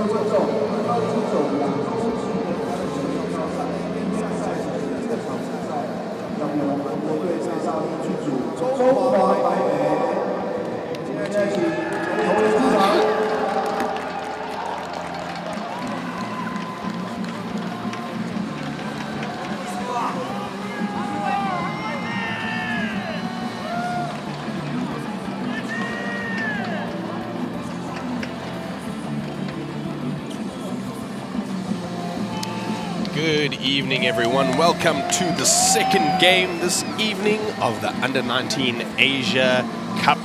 位观众，2019亚洲青年橄榄球赛赛前这场比赛，将由韩国队对上剧组中华台北。现在请同仁出场。 Good evening, everyone. Welcome to the second game this evening of the Under-19 Asia Cup.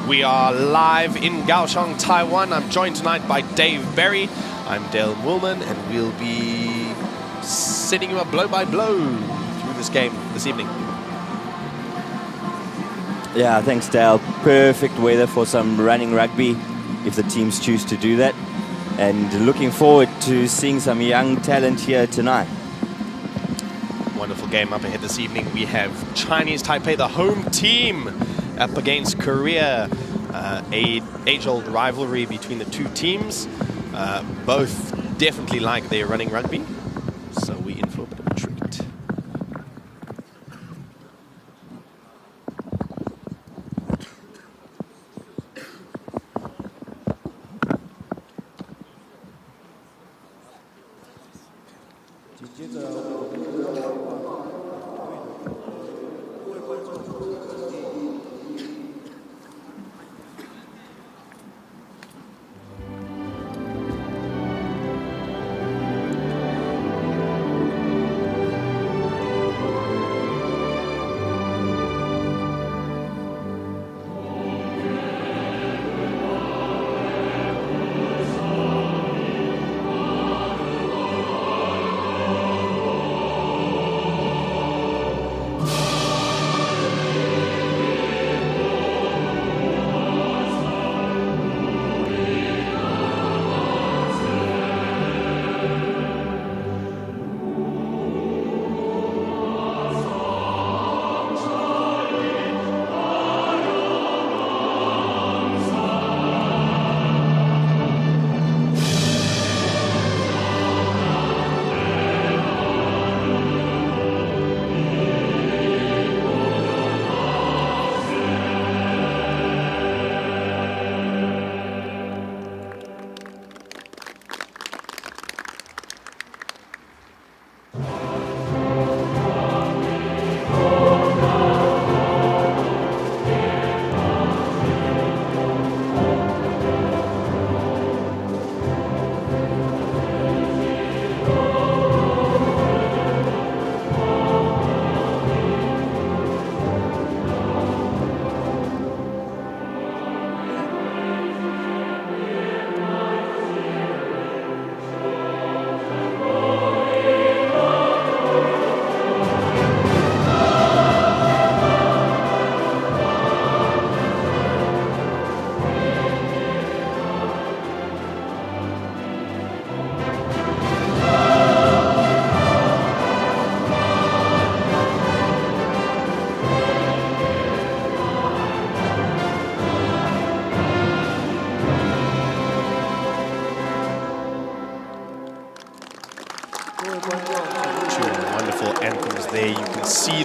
We are live in Kaohsiung, Taiwan. I'm joined tonight by Dave Berry. I'm Dale Woolman, and we'll be setting you up blow by blow through this game this evening. Yeah, thanks, Dale. Perfect weather for some running rugby, if the teams choose to do that. And looking forward to seeing some young talent here tonight. Wonderful game up ahead this evening. We have Chinese Taipei, the home team, up against Korea. A age-old rivalry between the two teams. Both definitely like their running rugby. So we in for a bit of a treat.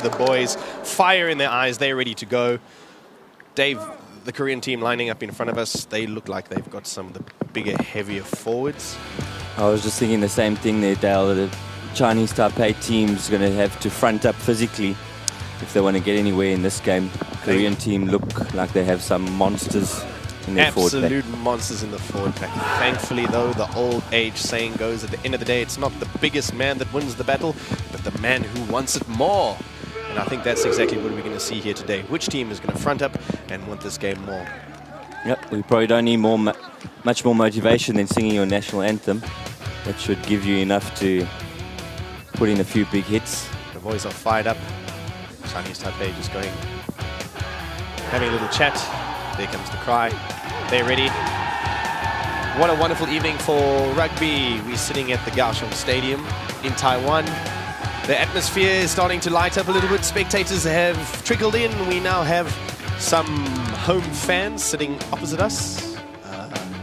The boys, fire in their eyes, they're ready to go. Dave, the Korean team lining up in front of us, they look like they've got some of the bigger, heavier forwards. I was just thinking the same thing there, Dale. The Chinese Taipei team's going to have to front up physically if they want to get anywhere in this game. Korean team look like they have some monsters in their forward pack. Absolute monsters in the forward pack. Thankfully, though, the old age saying goes, at the end of the day, it's not the biggest man that wins the battle, but the man who wants it more. And I think that's exactly what we're going to see here today. Which team is going to front up and want this game more? Yep, we probably don't need much more motivation than singing your national anthem. That should give you enough to put in a few big hits. The boys are fired up. Chinese Taipei just going, having a little chat. There comes the cry. They're ready. What a wonderful evening for rugby. We're sitting at the Kaohsiung Stadium in Taiwan. The atmosphere is starting to light up a little bit. Spectators have trickled in. We now have some home fans sitting opposite us.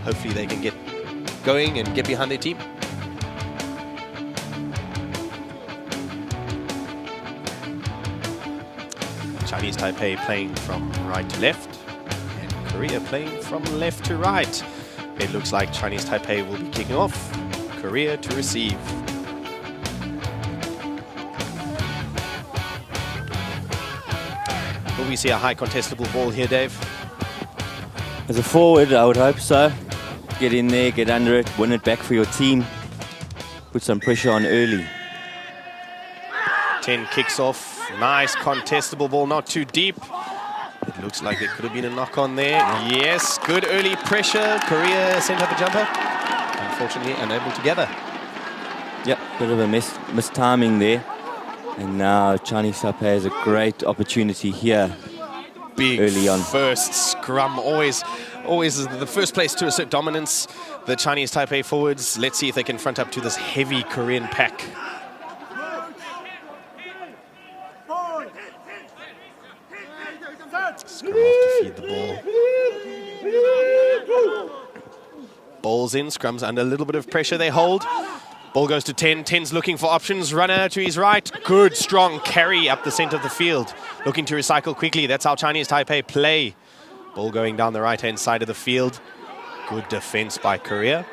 Hopefully they can get going and get behind their team. Chinese Taipei playing from right to left, and Korea playing from left to right. It looks like Chinese Taipei will be kicking off, Korea to receive. Will we see a high contestable ball here, Dave? As a forward, I would hope so. Get in there, get under it, win it back for your team. Put some pressure on early. 10 kicks off. Nice contestable ball, not too deep. It looks like there could have been a knock on there. Yes, good early pressure. Korea sent up a jumper. Unfortunately, unable to gather. Yep, bit of a mistiming there. And now Chinese Taipei has a great opportunity here. Big early on. First scrum, always is the first place to assert dominance. The Chinese Taipei forwards. Let's see if they can front up to this heavy Korean pack. Scrum off to feed the ball. Ball's in, scrums under a little bit of pressure, they hold. Ball goes to 10, 10's looking for options, runner to his right. Good, strong carry up the center of the field. Looking to recycle quickly, that's how Chinese Taipei play. Ball going down the right-hand side of the field. Good defense by Korea.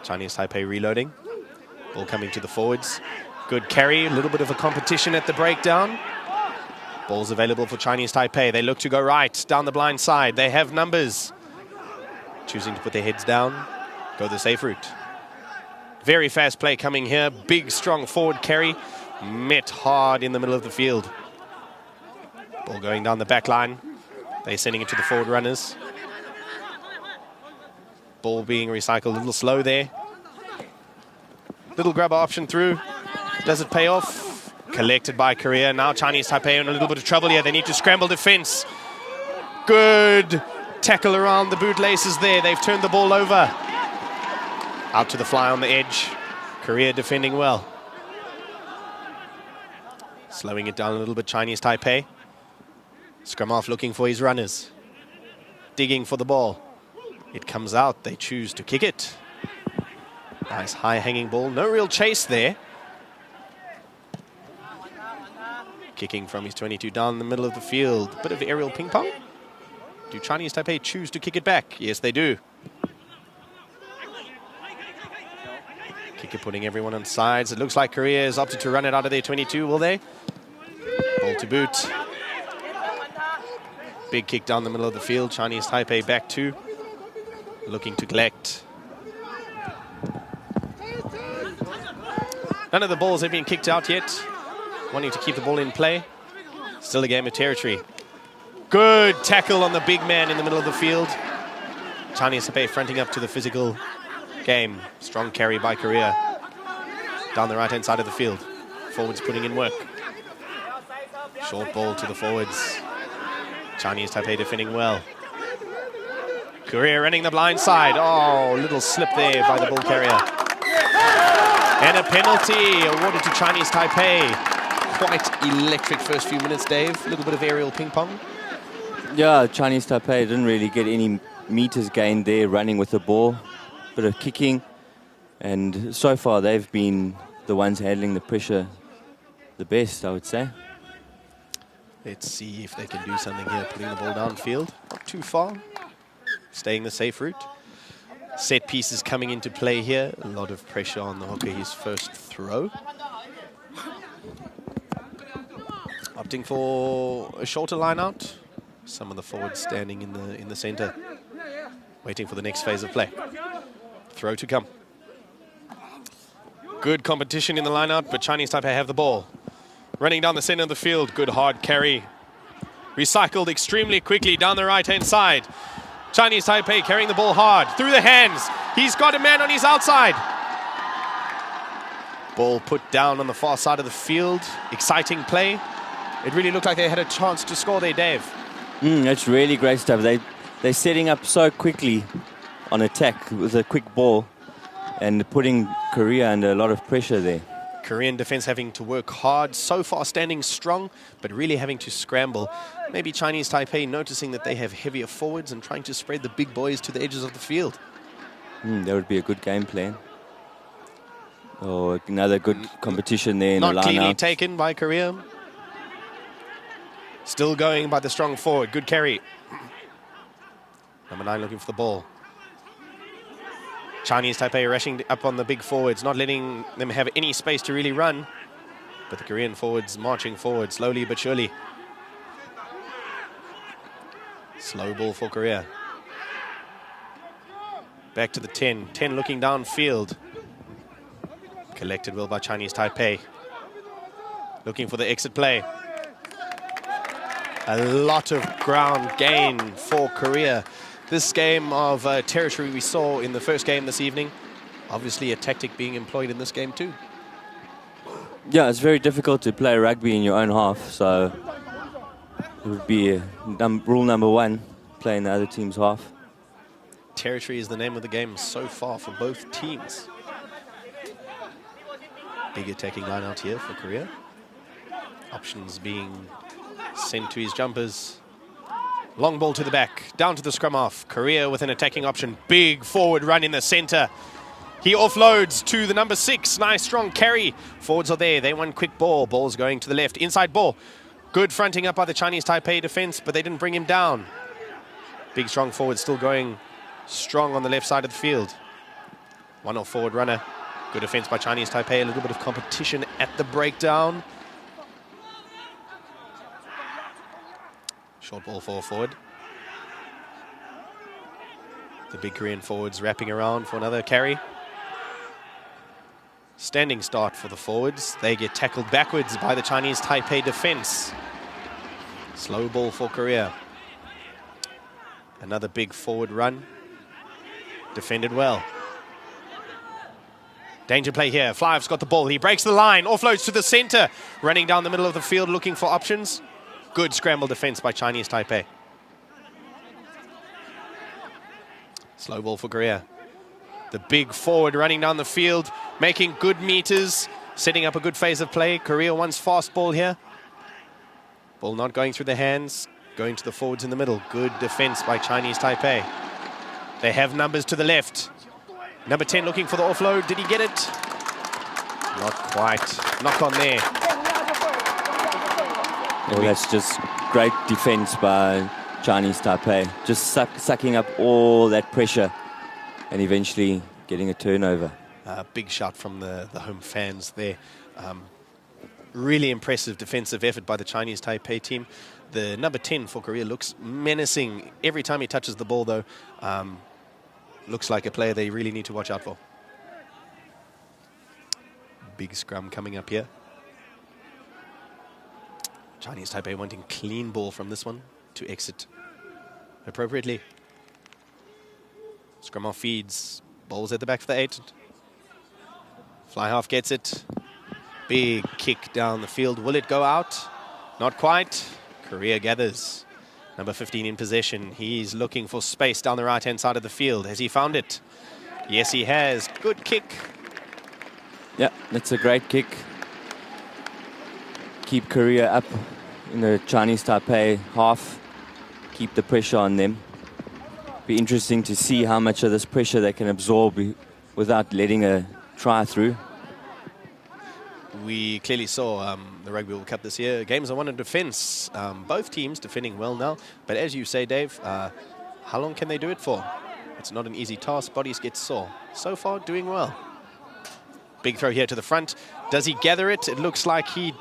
Chinese Taipei reloading. Ball coming to the forwards. Good carry, a little bit of a competition at the breakdown. Ball's available for Chinese Taipei. They look to go right, down the blind side. They have numbers. Choosing to put their heads down, go the safe route. Very fast play coming here. Big, strong forward carry. Met hard in the middle of the field. Ball going down the back line. They're sending it to the forward runners. Ball being recycled a little slow there. Little grabber option through. Does it pay off? Collected by Korea. Now Chinese Taipei in a little bit of trouble here. They need to scramble defense. Good tackle around the bootlaces there. They've turned the ball over. Out to the fly on the edge. Korea defending well. Slowing it down a little bit, Chinese Taipei. Scrum off looking for his runners. Digging for the ball. It comes out. They choose to kick it. Nice high hanging ball. No real chase there. Kicking from his 22 down the middle of the field. Bit of aerial ping pong. Do Chinese Taipei choose to kick it back? Yes, they do. Kicker putting everyone on sides. It looks like Korea has opted to run it out of their 22, will they? Ball to boot. Big kick down the middle of the field. Chinese Taipei back two. Looking to collect. None of the balls have been kicked out yet. Wanting to keep the ball in play. Still a game of territory. Good tackle on the big man in the middle of the field. Chinese Taipei fronting up to the physical game. Strong carry by Korea. Down the right-hand side of the field. Forwards putting in work. Short ball to the forwards. Chinese Taipei defending well. Korea running the blind side. Oh, little slip there by the ball carrier. And a penalty awarded to Chinese Taipei. Quite electric first few minutes, Dave. A little bit of aerial ping pong. Yeah, Chinese Taipei didn't really get any meters gained there running with the ball. Bit of kicking. And so far they've been the ones handling the pressure the best, I would say. Let's see if they can do something here. Putting the ball downfield. Not too far. Staying the safe route. Set pieces coming into play here. A lot of pressure on the hooker. His first throw. Opting for a shorter line out. Some of the forwards standing in the center. Waiting for the next phase of play. Throw to come. Good competition in the line out, but Chinese Taipei have the ball. Running down the center of the field. Good hard carry. Recycled extremely quickly down the right-hand side. Chinese Taipei carrying the ball hard. Through the hands. He's got a man on his outside. Ball put down on the far side of the field. Exciting play. It really looked like they had a chance to score there, Dave. That's really great stuff. They're setting up so quickly on attack with a quick ball and putting Korea under a lot of pressure there. Korean defense having to work hard, so far standing strong, but really having to scramble. Maybe Chinese Taipei noticing that they have heavier forwards and trying to spread the big boys to the edges of the field. That would be a good game plan. Oh, another good competition there in the Not cleanly line-out. taken by Korea. Still going by the strong forward. Good carry. Number 9 looking for the ball. Chinese Taipei rushing up on the big forwards, not letting them have any space to really run. But the Korean forwards marching forward slowly but surely. Slow ball for Korea. Back to the 10. 10 looking downfield. Collected well by Chinese Taipei. Looking for the exit play. A lot of ground gain for Korea. This game of territory we saw in the first game this evening. Obviously a tactic being employed in this game too. Yeah, it's very difficult to play rugby in your own half, so it would be rule number 1, playing the other team's half. Territory is the name of the game so far for both teams. Big attacking line out here for Korea. Options being sent to his jumpers. Long ball to the back, down to the scrum half. Korea with an attacking option. Big forward run in the center. He offloads to the number 6. Nice strong carry. Forwards are there. They want quick ball. Ball's going to the left. Inside ball. Good fronting up by the Chinese Taipei defense, but they didn't bring him down. Big strong forward still going strong on the left side of the field. 1-off forward runner. Good defense by Chinese Taipei. A little bit of competition at the breakdown. Short ball for forward. The big Korean forwards wrapping around for another carry. Standing start for the forwards. They get tackled backwards by the Chinese Taipei defense. Slow ball for Korea. Another big forward run. Defended well. Danger play here. Flyev's got the ball. He breaks the line. Offloads to the center. Running down the middle of the field looking for options. Good scramble defense by Chinese Taipei. Slow ball for Korea. The big forward running down the field, making good meters, setting up a good phase of play. Korea wants fast ball here. Ball not going through the hands, going to the forwards in the middle. Good defense by Chinese Taipei. They have numbers to the left. Number 10 looking for the offload. Did he get it? Not quite. Knock on there. Well, that's just great defense by Chinese Taipei. Just sucking up all that pressure and eventually getting a turnover. Big shot from the home fans there. Really impressive defensive effort by the Chinese Taipei team. The number 10 for Korea looks menacing. Every time he touches the ball, though, looks like a player they really need to watch out for. Big scrum coming up here. Chinese Taipei wanting clean ball from this one to exit appropriately. Scrum off feeds. Ball's at the back for the 8. Fly half gets it. Big kick down the field. Will it go out? Not quite. Korea gathers. Number 15 in possession. He's looking for space down the right-hand side of the field. Has he found it? Yes, he has. Good kick. Yeah, that's a great kick. Keep Korea up in the Chinese Taipei half. Keep the pressure on them. Be interesting to see how much of this pressure they can absorb without letting a try through. We clearly saw the Rugby World Cup this year. Games are won in defense. Both teams defending well now. But as you say, Dave, how long can they do it for? It's not an easy task. Bodies get sore. So far, doing well. Big throw here to the front. Does he gather it? It looks like he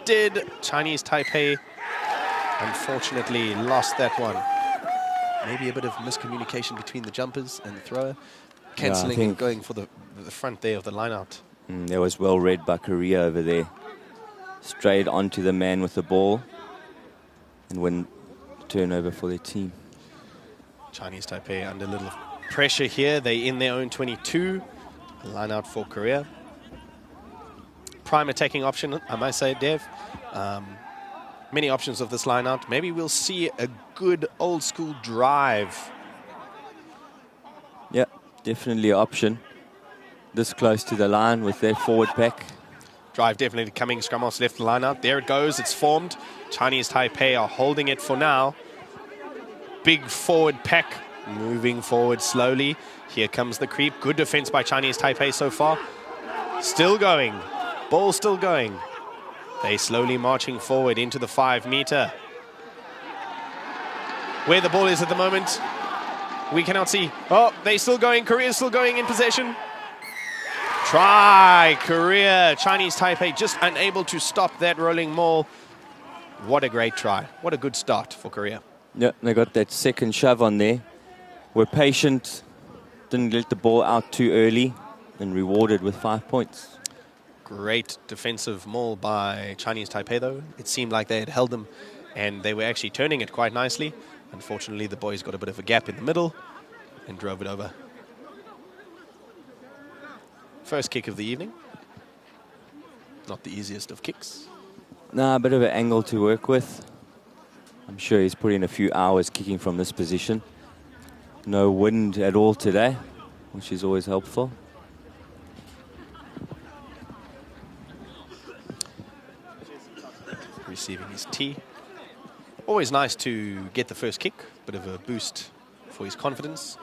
did. Chinese Taipei, unfortunately, lost that one. Maybe a bit of miscommunication between the jumpers and the thrower. Cancelling and going for the front there of the line-out. That was well read by Korea over there. Straight onto the man with the ball and win turnover for their team. Chinese Taipei under a little pressure here. They in their own 22. Line out for Korea. Prime attacking option, I might say, Dev. Many options of this line out. Maybe we'll see a good old school drive. Yeah, definitely an option. This close to the line with their forward pack. Drive definitely coming. Scrum off's left the line out. There it goes. It's formed. Chinese Taipei are holding it for now. Big forward pack moving forward slowly. Here comes the creep. Good defense by Chinese Taipei so far. Still going. Ball still going. They slowly marching forward into the 5-meter. Where the ball is at the moment, we cannot see. Oh, they're still going. Korea's still going in possession. Try, Korea. Chinese Taipei just unable to stop that rolling maul. What a great try. What a good start for Korea. Yeah, they got that second shove on there. Were patient, didn't let the ball out too early, and rewarded with 5 points. Great defensive maul by Chinese Taipei, though. It seemed like they had held them, and they were actually turning it quite nicely. Unfortunately, the boys got a bit of a gap in the middle and drove it over. First kick of the evening. Not the easiest of kicks. Nah, a bit of an angle to work with. I'm sure he's put in a few hours kicking from this position. No wind at all today, which is always helpful. Receiving his tee. Always nice to get the first kick. Bit of a boost for his confidence.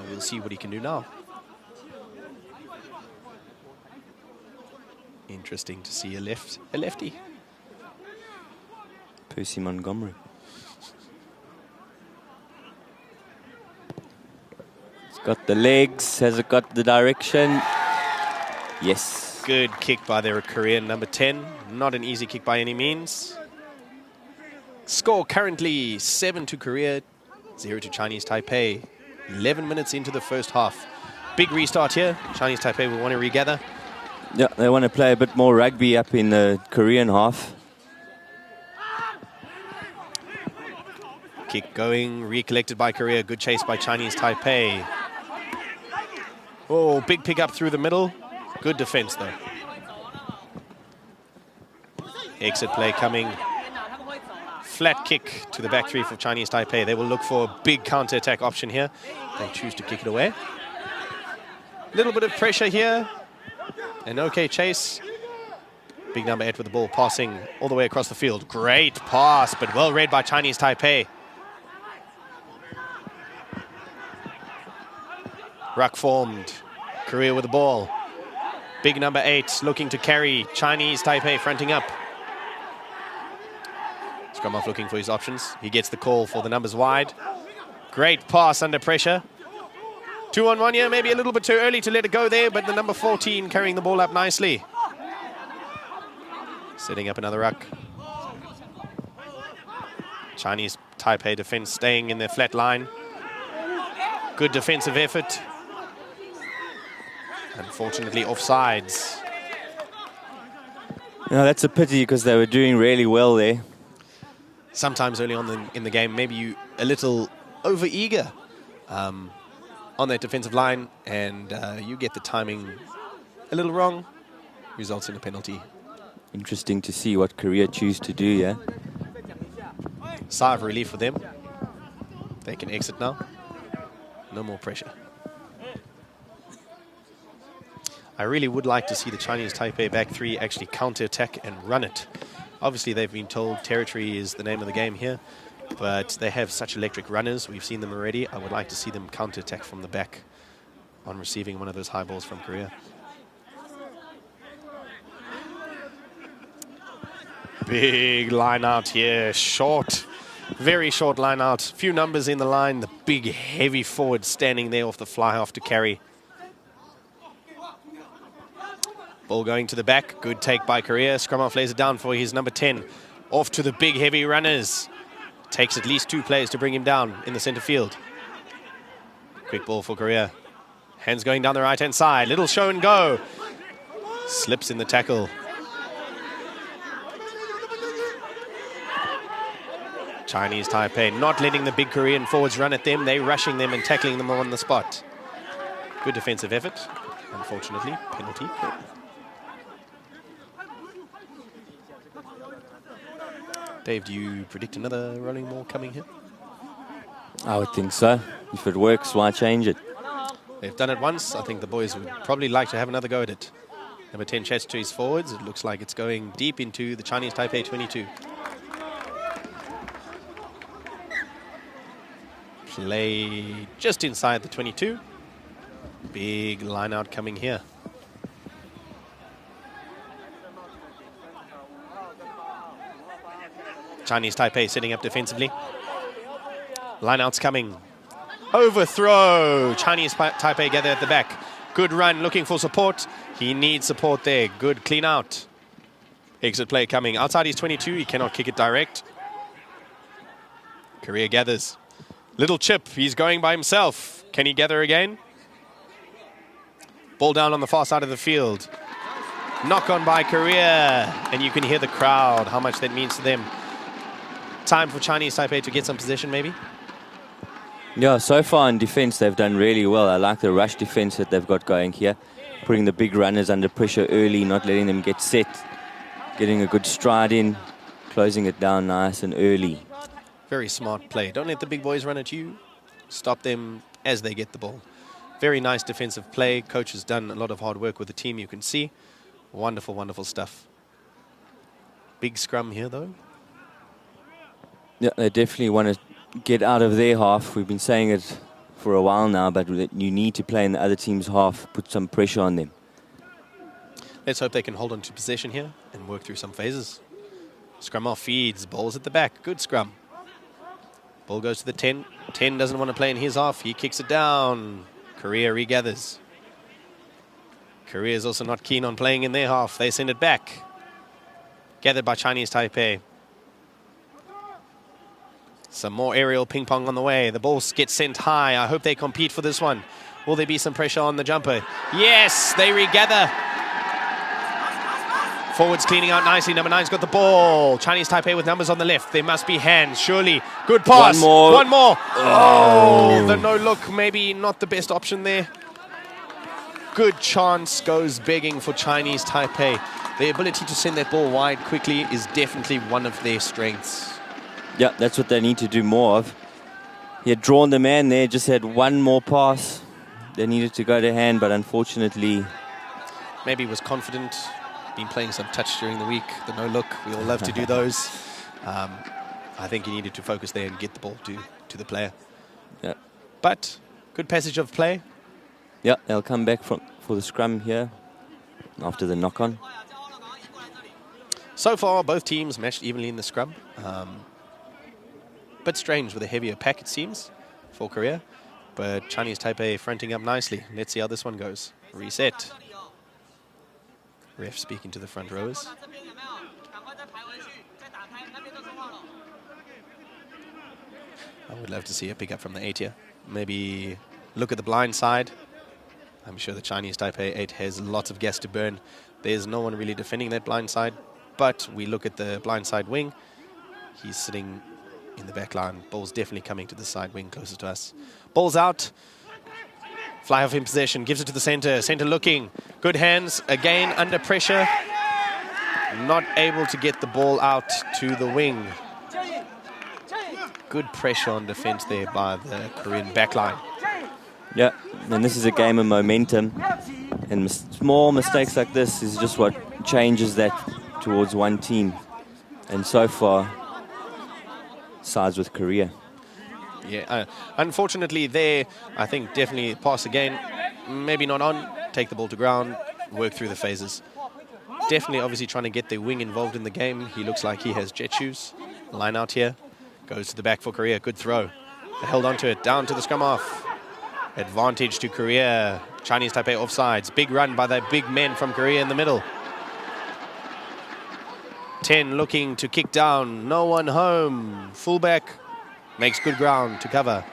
We'll see what he can do now. Interesting to see a lefty. Percy Montgomery. It's got the legs. Has it got the direction? Yes. Good kick by their Korean number 10. Not an easy kick by any means. Score currently 7 to Korea, 0 to Chinese Taipei. 11 minutes into the first half. Big restart here. Chinese Taipei will want to regather. Yeah, they want to play a bit more rugby up in the Korean half. Kick going, recollected by Korea. Good chase by Chinese Taipei. Oh, big pick up through the middle. Good defense, though. Exit play coming. Flat kick to the back three for Chinese Taipei. They will look for a big counter-attack option here. They choose to kick it away. Little bit of pressure here. An okay chase. Big number 8 with the ball passing all the way across the field. Great pass, but well read by Chinese Taipei. Ruck formed. Korea with the ball. Big number 8 looking to carry. Chinese Taipei fronting up. Scrum off looking for his options. He gets the call for the numbers wide. Great pass under pressure. 2-on-1 here, maybe a little bit too early to let it go there, but the number 14 carrying the ball up nicely. Setting up another ruck. Chinese Taipei defense staying in their flat line. Good defensive effort. Unfortunately, offsides. No, that's a pity because they were doing really well there. Sometimes early on in the game, maybe you a little over-eager on that defensive line, and you get the timing a little wrong, results in a penalty. Interesting to see what Korea choose to do, yeah? Sigh of relief for them. They can exit now. No more pressure. I really would like to see the Chinese Taipei back three actually counter-attack and run it. Obviously, they've been told territory is the name of the game here, but they have such electric runners. We've seen them already. I would like to see them counter-attack from the back on receiving one of those high balls from Korea. Big line out here. Short, very short line out. Few numbers in the line. The big, heavy forward standing there off the fly-off to carry. Ball going to the back. Good take by Korea. Scrum-off lays it down for his number 10. Off to the big, heavy runners. Takes at least 2 players to bring him down in the center field. Quick ball for Korea. Hands going down the right-hand side. Little show and go. Slips in the tackle. Chinese Taipei not letting the big Korean forwards run at them. They're rushing them and tackling them on the spot. Good defensive effort. Unfortunately, penalty. Dave, do you predict another rolling ball coming here? I would think so. If it works, why change it? They've done it once. I think the boys would probably like to have another go at it. Number 10 chats to his forwards. It looks like it's going deep into the Chinese Taipei 22. Play just inside the 22. Big line out coming here. Chinese Taipei sitting up defensively. Lineouts coming. Overthrow. Chinese Taipei gather at the back. Good run, looking for support. He needs support there. Good clean out. Exit play coming. Outside his 22, he cannot kick it direct. Korea gathers. Little chip, he's going by himself. Can he gather again? Ball down on the far side of the field. Knock on by Korea. And you can hear the crowd, how much that means to them. Time for Chinese Taipei to get some position, maybe? Yeah, so far in defense, they've done really well. I like the rush defense that they've got going here. Putting the big runners under pressure early, not letting them get set. Getting a good stride in, closing it down nice and early. Very smart play. Don't let the big boys run at you. Stop them as they get the ball. Very nice defensive play. Coach has done a lot of hard work with the team, you can see. Wonderful, wonderful stuff. Big scrum here, though. Yeah, they definitely want to get out of their half. We've been saying it for a while now, but you need to play in the other team's half, put some pressure on them. Let's hope they can hold on to possession here and work through some phases. Scrum off feeds, ball's at the back, good scrum. Ball goes to the 10. 10 doesn't want to play in his half, he kicks it down. Korea regathers. Korea is also not keen on playing in their half, they send it back. Gathered by Chinese Taipei. Some more aerial ping pong on the way. The ball gets sent high. I hope they compete for this one. Will there be some pressure on the jumper? Yes, they regather. Forwards cleaning out nicely. Number 9's got the ball. Chinese Taipei with numbers on the left. There must be hands, surely. Good pass. One more. One more. Oh, the no look. Maybe not the best option there. Good chance goes begging for Chinese Taipei. The ability to send that ball wide quickly is definitely one of their strengths. Yeah, that's what they need to do more of. He had drawn the man there, just had one more pass. They needed to go to hand, but unfortunately... Maybe he was confident. Been playing some touch during the week. The no look, we all love to do those. I think he needed to focus there and get the ball to the player. Yeah. But good passage of play. Yeah, they'll come back for the scrum here after the knock-on. So far, both teams matched evenly in the scrum. Bit strange with a heavier pack, it seems, for Korea. But Chinese Taipei fronting up nicely. Let's see how this one goes. Reset. Ref speaking to the front rowers. I would love to see a pickup from the 8 here. Maybe look at the blind side. I'm sure the Chinese Taipei 8 has lots of gas to burn. There's no one really defending that blind side. But we look at the blind side wing. He's sitting in the back line. Ball's definitely coming to the side wing closer to us. Ball's out. Fly off in possession. Gives it to the center. Center looking. Good hands. Again under pressure. Not able to get the ball out to the wing. Good pressure on defense there by the Korean backline. Yeah, and this is a game of momentum. And small mistakes like this is just what changes that towards one team. And so far, sides with Korea. Yeah, unfortunately there, I think definitely pass again. Maybe not on, take the ball to ground, work through the phases. Definitely obviously trying to get their wing involved in the game. He looks like he has jet shoes. Line out here, goes to the back for Korea, good throw. They held on to it, down to the scrum off. Advantage to Korea. Chinese Taipei offsides. Big run by the big men from Korea in the middle. 10 looking to kick down. No one home. Fullback makes good ground to cover.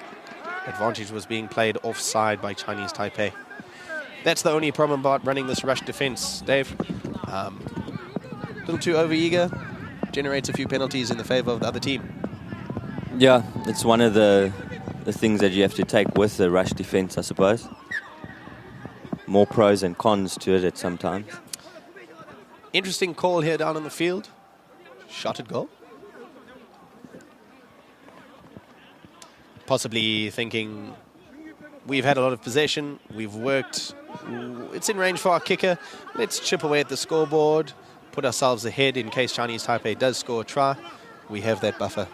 Advantage was being played offside by Chinese Taipei. That's the only problem about running this rush defense, Dave. A little too over-eager. Generates a few penalties in the favor of the other team. Yeah, it's one of the things that you have to take with the rush defense, I suppose. More pros and cons to it at some times. Interesting call here down on the field. Shot at goal. Possibly thinking, we've had a lot of possession, we've worked, it's in range for our kicker. Let's chip away at the scoreboard, put ourselves ahead in case Chinese Taipei does score a try. We have that buffer.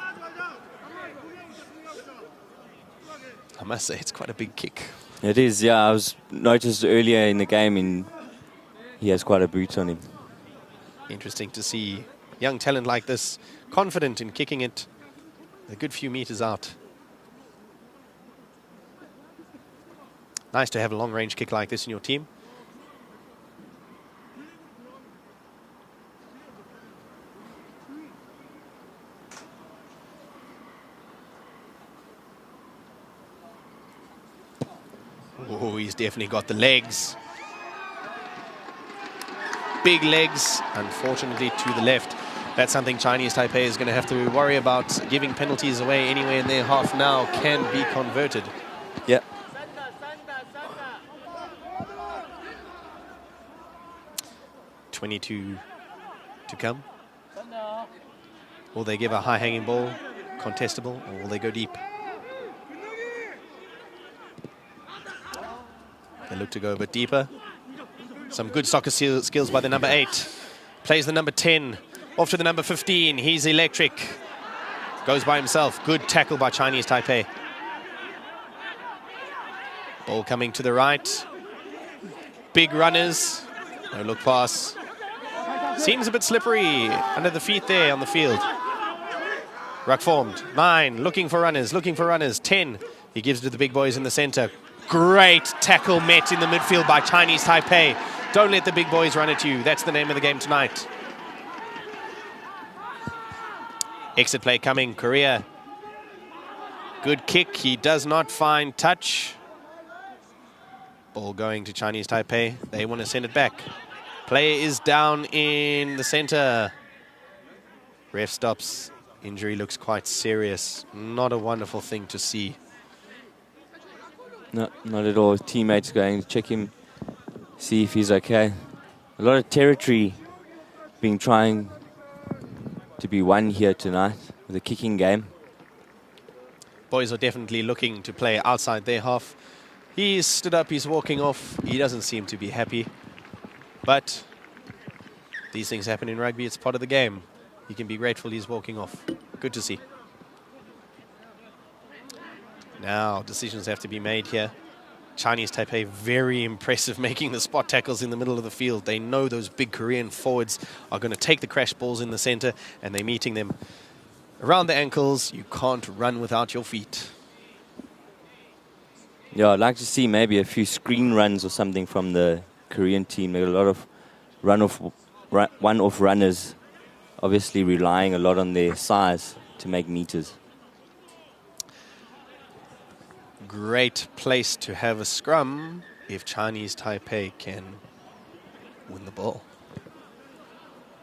I must say, it's quite a big kick. It is, yeah. I was noticed earlier in the game, and he has quite a boot on him. Interesting to see young talent like this, confident in kicking it a good few meters out. Nice to have a long-range kick like this in your team. Oh, he's definitely got the legs. Big legs, unfortunately, to the left. That's something Chinese Taipei is going to have to worry about. Giving penalties away anywhere in their half now can be converted. Yeah. 22 to come. Will they give a high-hanging ball, contestable, or will they go deep? They look to go a bit deeper. Some good soccer skills by the number 8. Plays the number 10. Off to the number 15. He's electric. Goes by himself. Good tackle by Chinese Taipei. Ball coming to the right. Big runners. No look pass. Seems a bit slippery under the feet there on the field. Ruck formed. 9. Looking for runners. Looking for runners. 10. He gives it to the big boys in the center. Great tackle met in the midfield by Chinese Taipei. Don't let the big boys run at you. That's the name of the game tonight. Exit play coming. Korea. Good kick. He does not find touch. Ball going to Chinese Taipei. They want to send it back. Player is down in the center. Ref stops. Injury looks quite serious. Not a wonderful thing to see. No, not at all. Teammates going to check him, see if he's okay. A lot of territory trying to be won here tonight with a kicking game. Boys are definitely looking to play outside their half. He's stood up, he's walking off. He doesn't seem to be happy. But these things happen in rugby. It's part of the game. He can be grateful he's walking off. Good to see. Now, decisions have to be made here. Chinese Taipei, very impressive, making the spot tackles in the middle of the field. They know those big Korean forwards are going to take the crash balls in the center, and they're meeting them around the ankles. You can't run without your feet. Yeah, I'd like to see maybe a few screen runs or something from the Korean team. There are a lot of one-off runners, obviously relying a lot on their size to make meters. Great place to have a scrum if Chinese Taipei can win the ball.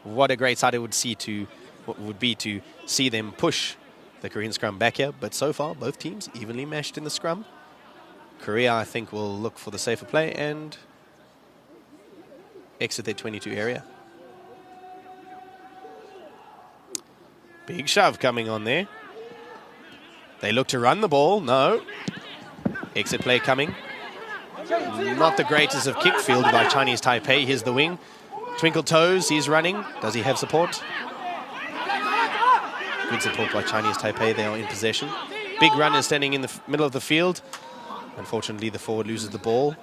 What a great sight it would be to see them push the Korean scrum back here. But so far, both teams evenly matched in the scrum. Korea, I think, will look for the safer play and exit their 22 area. Big shove coming on there. They look to run the ball. No. Exit play coming. Not the greatest of kick fielded by Chinese Taipei. Here's the wing. Twinkle toes, he's running. Does he have support? Good support by Chinese Taipei. They are in possession. Big runner standing in the middle of the field. Unfortunately, the forward loses the ball.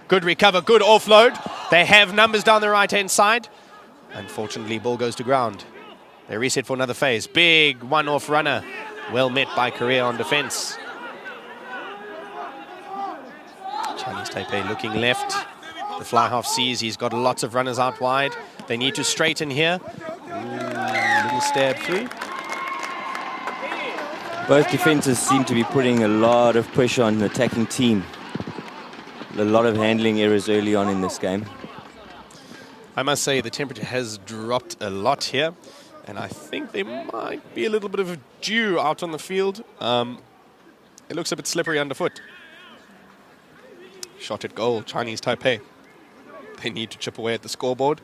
Good recover, good offload. They have numbers down the right-hand side. Unfortunately, ball goes to ground. They reset for another phase. Big one-off runner. Well met by Korea on defense. Chinese Taipei looking left. The fly half sees he's got lots of runners out wide. They need to straighten here. Little stab through. Both defenses seem to be putting a lot of pressure on the attacking team. A lot of handling errors early on in this game. I must say the temperature has dropped a lot here. And I think there might be a little bit of a dew out on the field. It looks a bit slippery underfoot. Shot at goal, Chinese Taipei. They need to chip away at the scoreboard.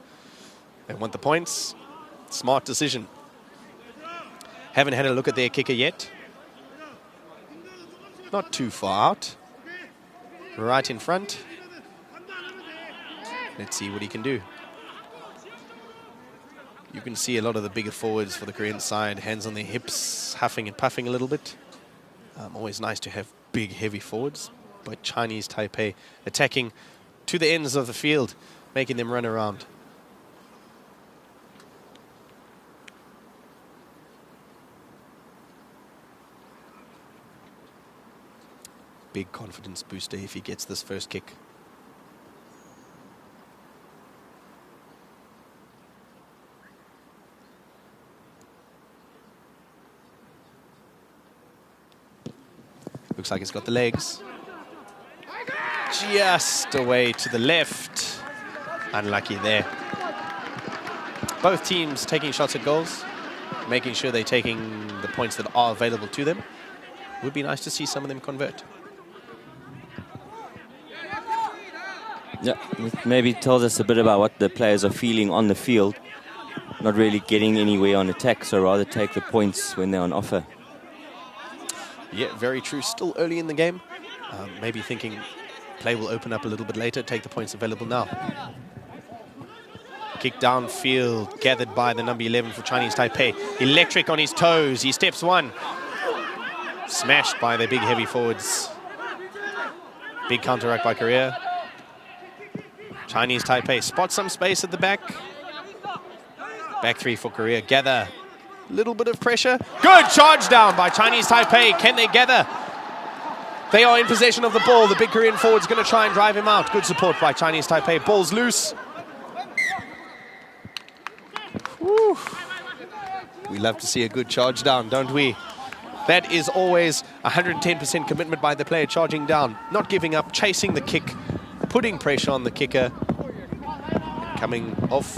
They want the points. Smart decision. Haven't had a look at their kicker yet. Not too far out. Right in front. Let's see what he can do. You can see a lot of the bigger forwards for the Korean side, hands on their hips, huffing and puffing a little bit. Always nice to have big, heavy forwards. But Chinese Taipei attacking to the ends of the field, making them run around. Big confidence booster if he gets this first kick. Looks like he's got the legs. Just away to the left. Unlucky there. Both teams taking shots at goals, making sure they're taking the points that are available to them. Would be nice to see some of them convert. Yeah, it maybe tells us a bit about what the players are feeling on the field. Not really getting anywhere on attack, so rather take the points when they're on offer. Yeah, very true. Still early in the game. Maybe thinking play will open up a little bit later, take the points available now. Kick downfield, gathered by the number 11 for Chinese Taipei. Electric on his toes, he steps one. Smashed by the big heavy forwards. Big counteract by Korea. Chinese Taipei spots some space at the back. Back three for Korea, gather. Little bit of pressure. Good charge down by Chinese Taipei. Can they gather? They are in possession of the ball. The big Korean forward's going to try and drive him out. Good support by Chinese Taipei. Ball's loose. Whew. We love to see a good charge down, don't we? That is always 110% commitment by the player, charging down, not giving up, chasing the kick, putting pressure on the kicker, coming off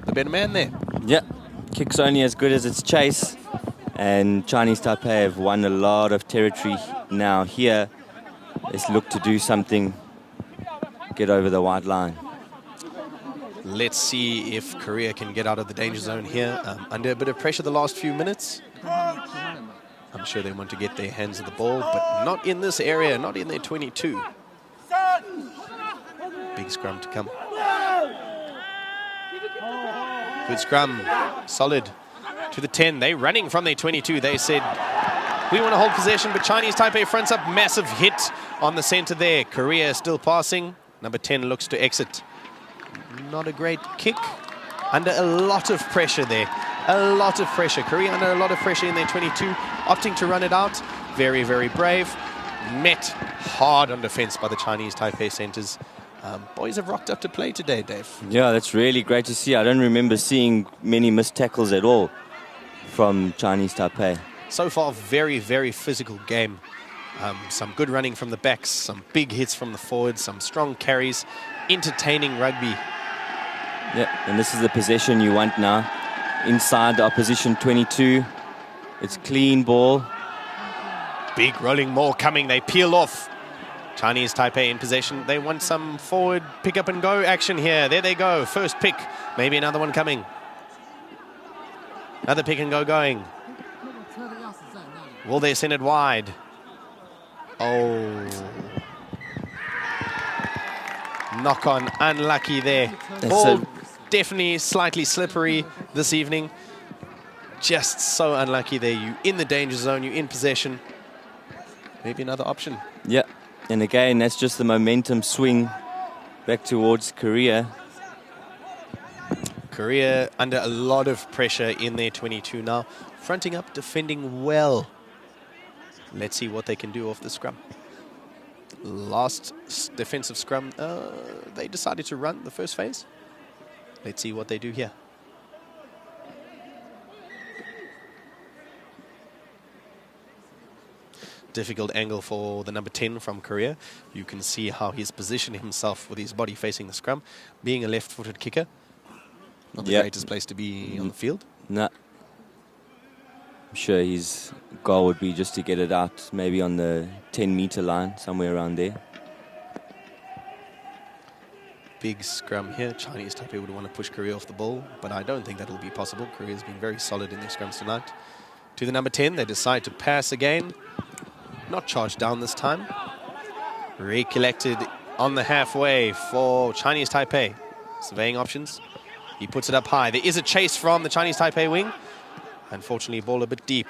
the better man there. Yeah, kick's only as good as its chase, and Chinese Taipei have won a lot of territory now here. Let's look to do something, get over the white line. Let's see if Korea can get out of the danger zone here. Under a bit of pressure the last few minutes. I'm sure they want to get their hands on the ball, but not in this area, not in their 22. Big scrum to come. Good scrum, solid to the 10. They're running from their 22. They said, we want to hold possession, but Chinese Taipei fronts up. Massive hit on the center there. Korea still passing. Number 10 looks to exit. Not a great kick. Under a lot of pressure there. A lot of pressure. Korea under a lot of pressure in their 22. Opting to run it out. Very, very brave. Met hard on defense by the Chinese Taipei centers. Boys have rocked up to play today, Dave. Yeah, that's really great to see. I don't remember seeing many missed tackles at all from Chinese Taipei. So far, very, very physical game. Some good running from the backs, some big hits from the forwards, some strong carries, entertaining rugby. Yeah, and this is the possession you want now. Inside the opposition 22. It's clean ball. Big rolling maul coming. They peel off. Chinese Taipei in possession. They want some forward pick up and go action here. There they go. First pick. Maybe another one coming. Another pick and go going. Will they send it wide? Oh. Knock on. Unlucky there. Ball definitely slightly slippery this evening. Just so unlucky there. You in the danger zone. You in possession. Maybe another option. Yeah. And again, that's just the momentum swing back towards Korea. Korea under a lot of pressure in their 22 now. Fronting up, defending well. Let's see what they can do off the scrum. Last defensive scrum, they decided to run the first phase. Let's see what they do here. Difficult angle for the number 10 from Korea. You can see how he's positioned himself with his body facing the scrum. Being a left-footed kicker, not the greatest place to be on the field. No. I'm sure his goal would be just to get it out, maybe on the 10-meter line, somewhere around there. Big scrum here. Chinese Taipei would want to push Korea off the ball, but I don't think that'll be possible. Korea's been very solid in their scrums tonight. To the number 10, they decide to pass again. Not charged down this time. Recollected on the halfway for Chinese Taipei. Surveying options. He puts it up high. There is a chase from the Chinese Taipei wing. Unfortunately, ball a bit deep.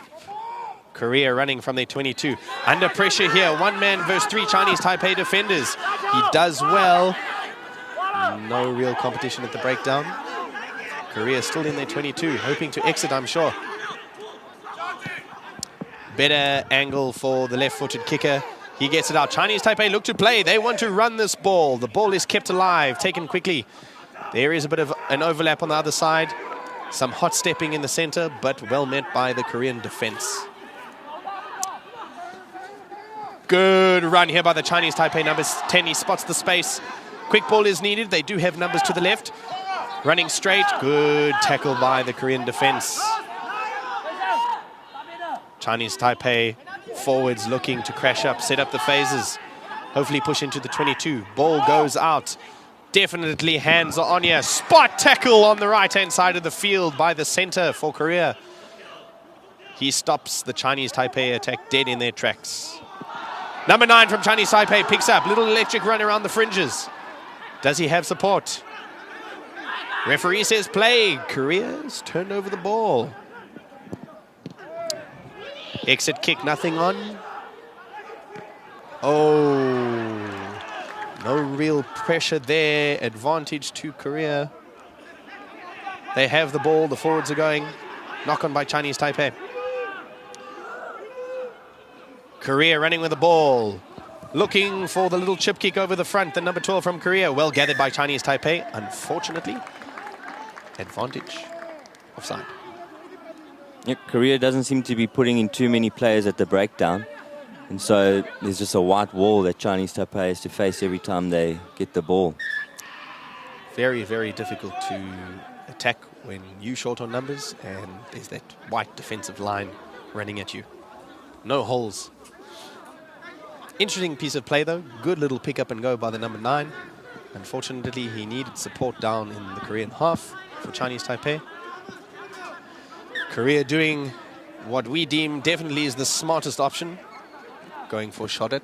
Korea running from their 22. Under pressure here, 1 man versus 3 Chinese Taipei defenders. He does well. No real competition at the breakdown. Korea still in their 22, hoping to exit, I'm sure. Better angle for the left-footed kicker. He gets it out. Chinese Taipei look to play. They want to run this ball. The ball is kept alive, taken quickly. There is a bit of an overlap on the other side. Some hot stepping in the center, but well met by the Korean defense. Good run here by the Chinese Taipei number 10. He spots the space. Quick ball is needed. They do have numbers to the left. Running straight. Good tackle by the Korean defense. Chinese Taipei forwards looking to crash up, set up the phases. Hopefully push into the 22. Ball goes out. Definitely hands are on here. Spot tackle on the right-hand side of the field by the center for Korea. He stops the Chinese Taipei attack dead in their tracks. Number 9 from Chinese Taipei picks up. Little electric run around the fringes. Does he have support? Referee says play. Korea's turned over the ball. Exit kick, nothing on. Oh, no real pressure there. Advantage to Korea. They have the ball. The forwards are going. Knock on by Chinese Taipei. Korea running with the ball. Looking for the little chip kick over the front. The number 12 from Korea. Well gathered by Chinese Taipei. Unfortunately, advantage offside. Yeah, Korea doesn't seem to be putting in too many players at the breakdown. And so there's just a white wall that Chinese Taipei has to face every time they get the ball. Very, very difficult to attack when you short on numbers and there's that white defensive line running at you. No holes. Interesting piece of play though. Good little pick up and go by the number 9. Unfortunately, he needed support down in the Korean half for Chinese Taipei. Korea doing what we deem definitely is the smartest option. Going for a shot at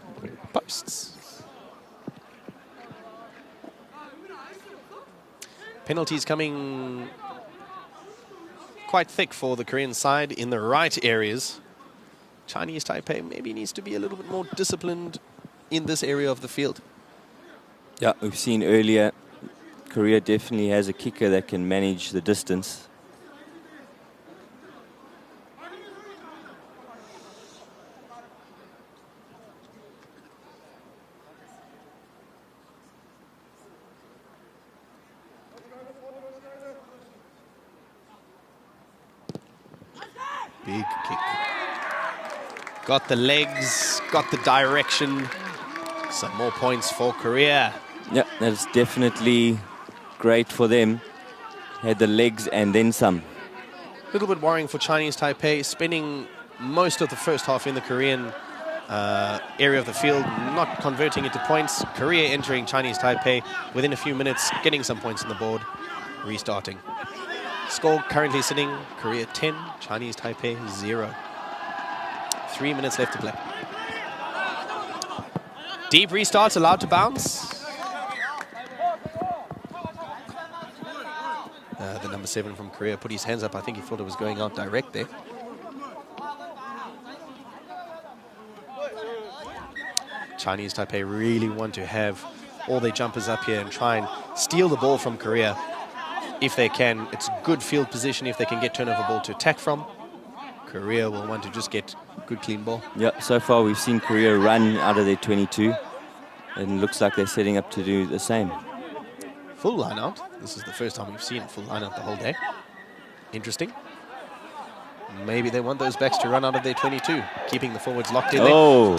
posts. Penalties coming quite thick for the Korean side in the right areas. Chinese Taipei maybe needs to be a little bit more disciplined in this area of the field. Yeah, we've seen earlier, Korea definitely has a kicker that can manage the distance. Big kick. Got the legs, got the direction. Some more points for Korea. Yeah, that's definitely great for them. Had the legs and then some. A little bit worrying for Chinese Taipei, spending most of the first half in the Korean area of the field, not converting into points. Korea entering Chinese Taipei within a few minutes, getting some points on the board, restarting. Score currently sitting Korea 10, Chinese Taipei 0. 3 minutes left to play. Deep restarts allowed to bounce. The number 7 from Korea put his hands up. I think he thought it was going out direct there. Chinese Taipei really want to have all their jumpers up here and try and steal the ball from Korea. If they can, it's good field position if they can get turnover ball to attack from. Korea will want to just get good clean ball. Yeah, so far we've seen Korea run out of their 22. And it looks like they're setting up to do the same. Full line out. This is the first time we've seen full line out the whole day. Interesting. Maybe they want those backs to run out of their 22, keeping the forwards locked in there.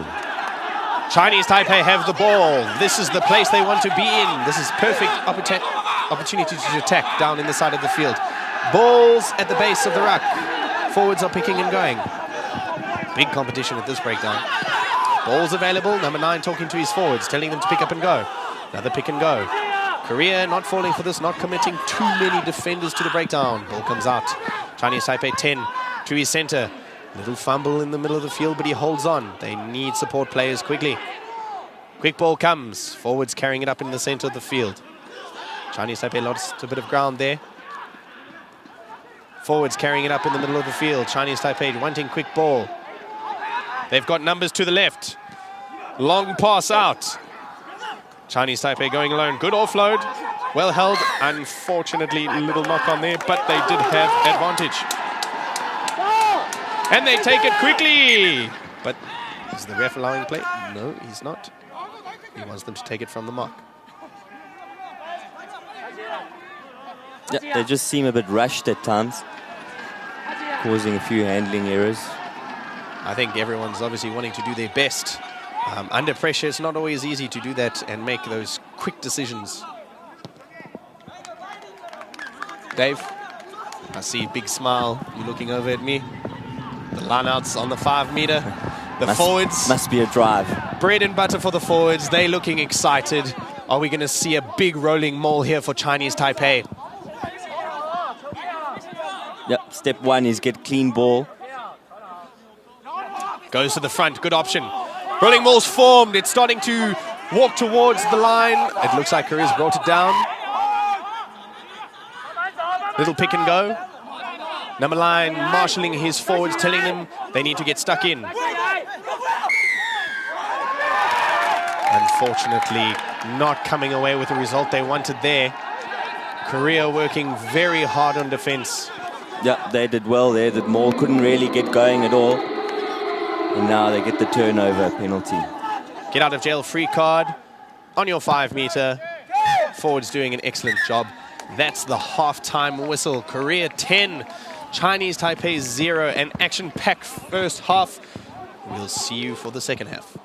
Chinese Taipei have the ball. This is the place they want to be in. This is perfect opportunity to attack down in the side of the field. Balls at the base of the ruck. Forwards are picking and going. Big competition at this breakdown. Balls available. Number 9 talking to his forwards, telling them to pick up and go. Another pick and go. Korea not falling for this, not committing too many defenders to the breakdown. Ball comes out. Chinese Taipei 10 to his center. Little fumble in the middle of the field, but he holds on. They need support players quickly. Quick ball comes. Forwards carrying it up in the center of the field. Chinese Taipei lost a bit of ground there. Forwards carrying it up in the middle of the field. Chinese Taipei wanting quick ball. They've got numbers to the left. Long pass out. Chinese Taipei going alone. Good offload. Well held. Unfortunately, little knock on there, but they did have advantage. And they take it quickly. But is the ref allowing play? No, he's not. He wants them to take it from the mark. Yeah, they just seem a bit rushed at times, causing a few handling errors. I think everyone's obviously wanting to do their best. Under pressure, it's not always easy to do that and make those quick decisions. Dave, I see a big smile. You're looking over at me. The lineouts on the 5 meter. The forwards. Must be a drive. Bread and butter for the forwards. They're looking excited. Are we going to see a big rolling maul here for Chinese Taipei? Yep, step one is get clean ball. Goes to the front, good option. Rolling maul's formed, it's starting to walk towards the line. It looks like Korea's brought it down. Little pick and go. Number 9 marshalling his forwards, telling them they need to get stuck in. Unfortunately, not coming away with the result they wanted there. Korea working very hard on defense. Yeah, they did well there. The maul couldn't really get going at all. And now they get the turnover penalty. Get out of jail free card on your 5 meter. Forwards doing an excellent job. That's the halftime whistle. Korea 10, Chinese Taipei 0. An action-packed first half. We'll see you for the second half.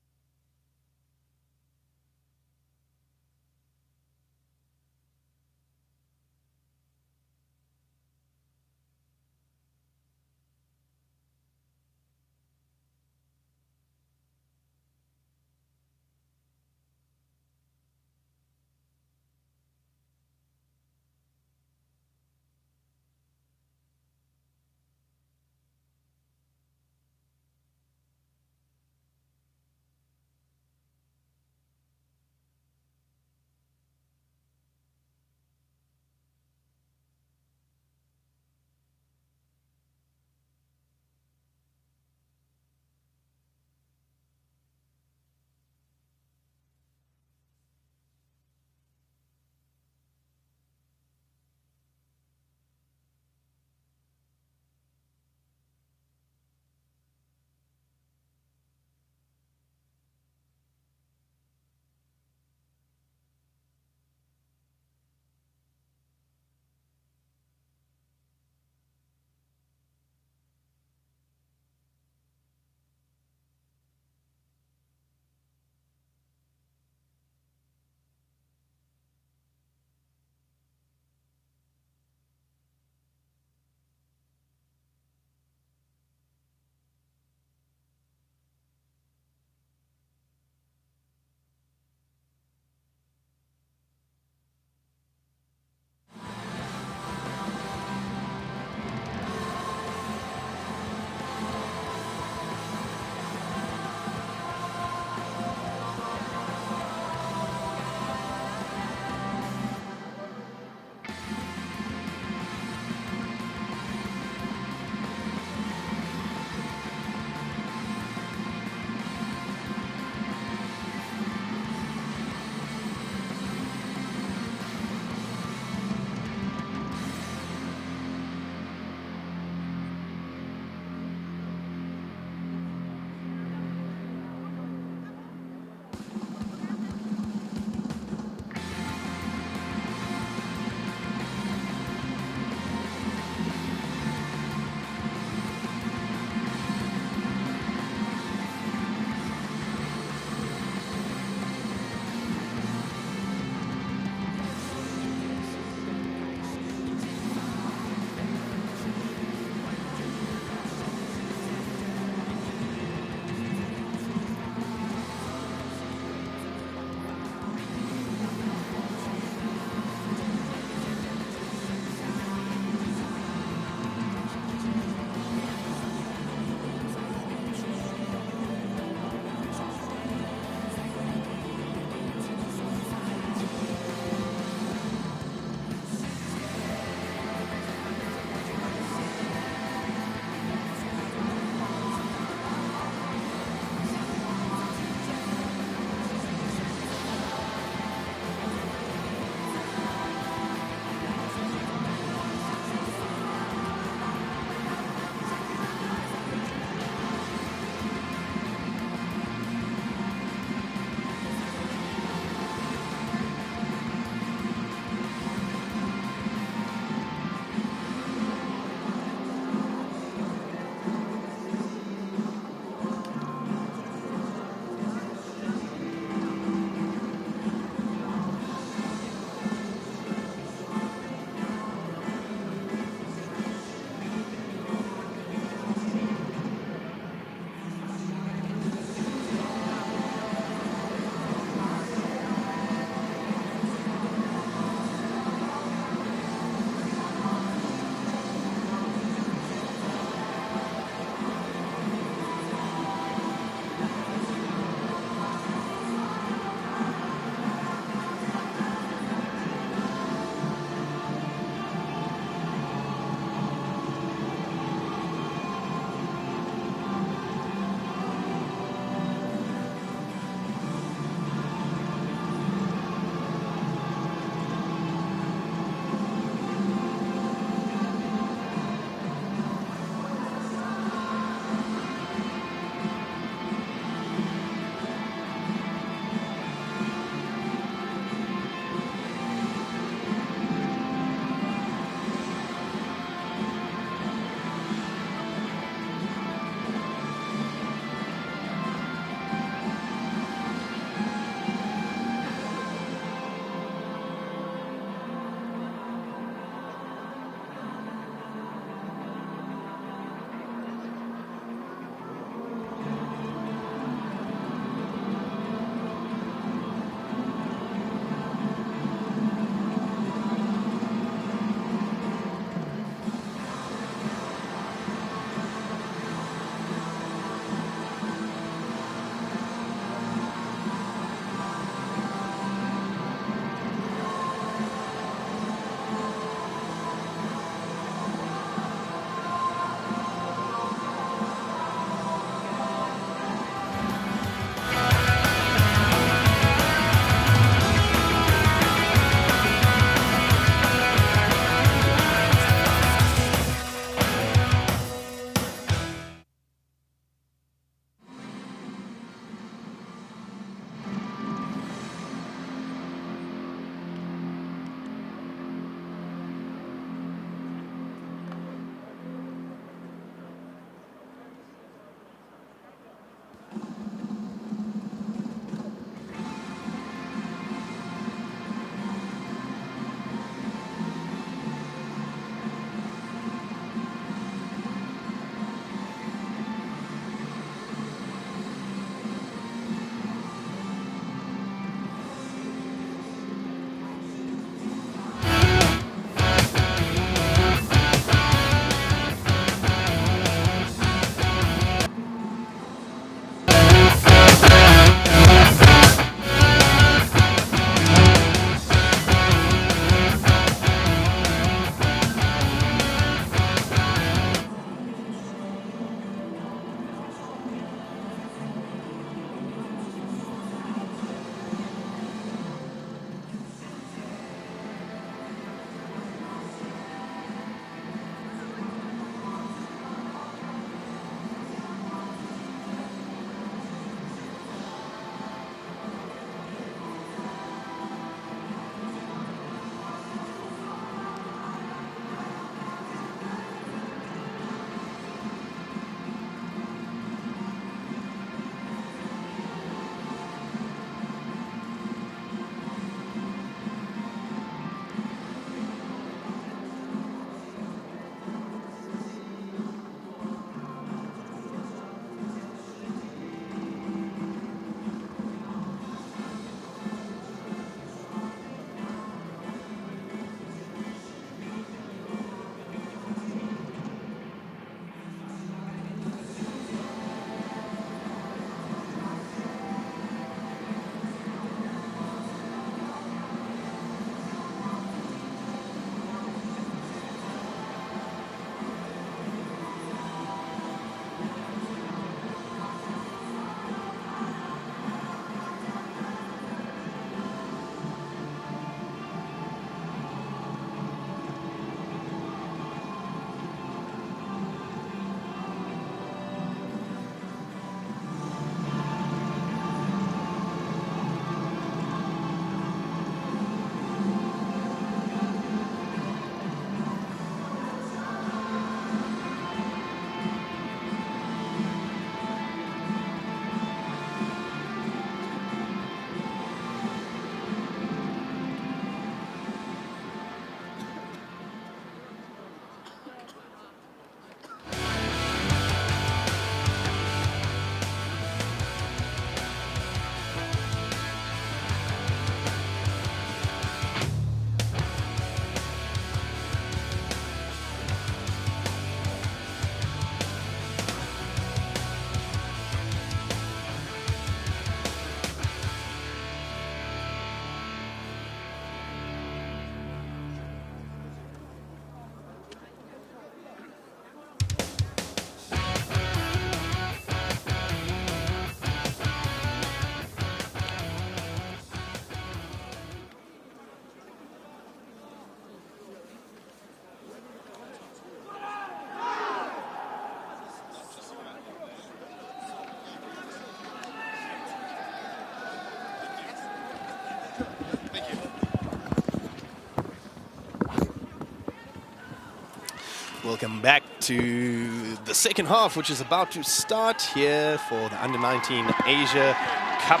Welcome back to the second half, which is about to start here for the Under-19 Asia Cup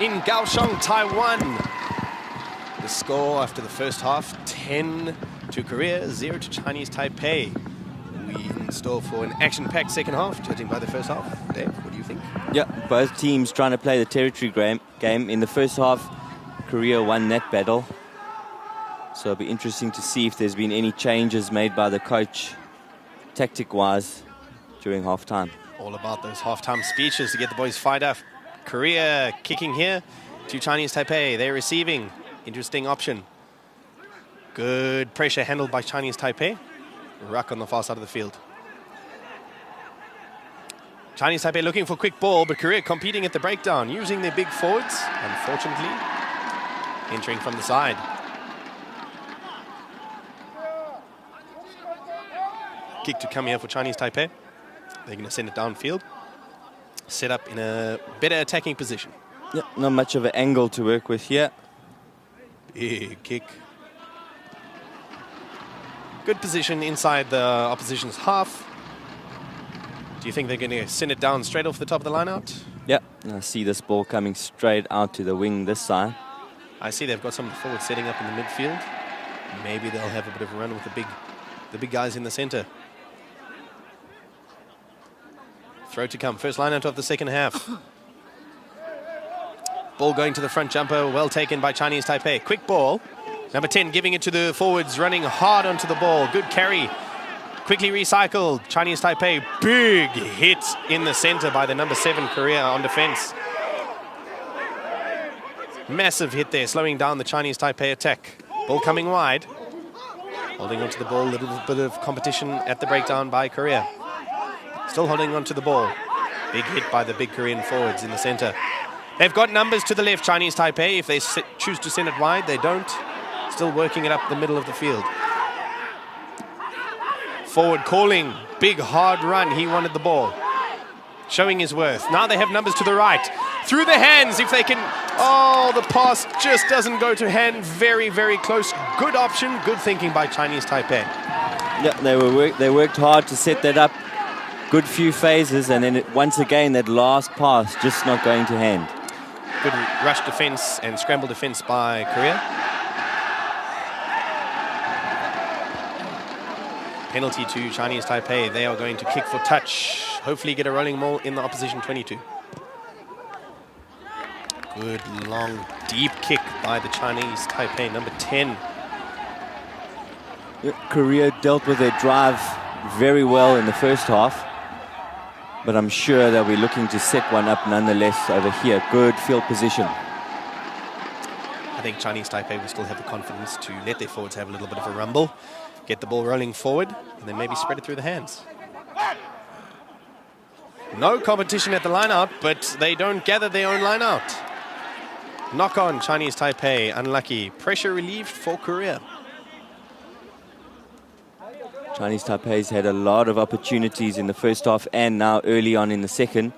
in Kaohsiung, Taiwan. The score after the first half, 10 to Korea, 0 to Chinese Taipei. We in store for an action-packed second half, judging by the first half. Dave, what do you think? Yeah, both teams trying to play the territory game. In the first half, Korea won that battle. So it'll be interesting to see if there's been any changes made by the coach, tactic-wise, during halftime. All about those halftime speeches to get the boys fired up. Korea kicking here to Chinese Taipei. They're receiving. Interesting option. Good pressure handled by Chinese Taipei. Ruck on the far side of the field. Chinese Taipei looking for quick ball, but Korea competing at the breakdown, using their big forwards. Unfortunately, entering from the side. Kick to come here for Chinese Taipei. They're going to send it downfield. Set up in a better attacking position. Yeah, not much of an angle to work with here. Big kick. Good position inside the opposition's half. Do you think they're going to send it down straight off the top of the line out? Yeah, I see this ball coming straight out to the wing this side. I see they've got some forward setting up in the midfield. Maybe they'll have a bit of a run with the big guys in the center. Throw to come. First line out of the second half. Ball going to the front jumper. Well taken by Chinese Taipei. Quick ball. Number 10 giving it to the forwards, running hard onto the ball. Good carry. Quickly recycled. Chinese Taipei. Big hit in the center by the number 7 Korea on defense. Massive hit there, slowing down the Chinese Taipei attack. Ball coming wide. Holding onto the ball. A little bit of competition at the breakdown by Korea. Still holding onto the ball. Big hit by the big Korean forwards in the center. They've got numbers to the left, Chinese Taipei. If they choose to send it wide, they don't. Still working it up the middle of the field. Forward calling. Big hard run. He wanted the ball. Showing his worth. Now they have numbers to the right. Through the hands if they can. Oh, the pass just doesn't go to hand. Very, very close. Good option. Good thinking by Chinese Taipei. Yeah, they worked hard to set that up. Good few phases, and then once again that last pass just not going to hand. Good rush defense and scramble defense by Korea. Penalty to Chinese Taipei. They are going to kick for touch. Hopefully get a rolling ball in the opposition 22. Good long deep kick by the Chinese Taipei, number 10. Korea dealt with their drive very well in the first half. But I'm sure they'll be looking to set one up nonetheless over here. Good field position. I think Chinese Taipei will still have the confidence to let their forwards have a little bit of a rumble, get the ball rolling forward, and then maybe spread it through the hands. No competition at the line-out, but they don't gather their own line-out. Knock on, Chinese Taipei, unlucky. Pressure relieved for Korea. Chinese Taipei's had a lot of opportunities in the first half and now early on in the second.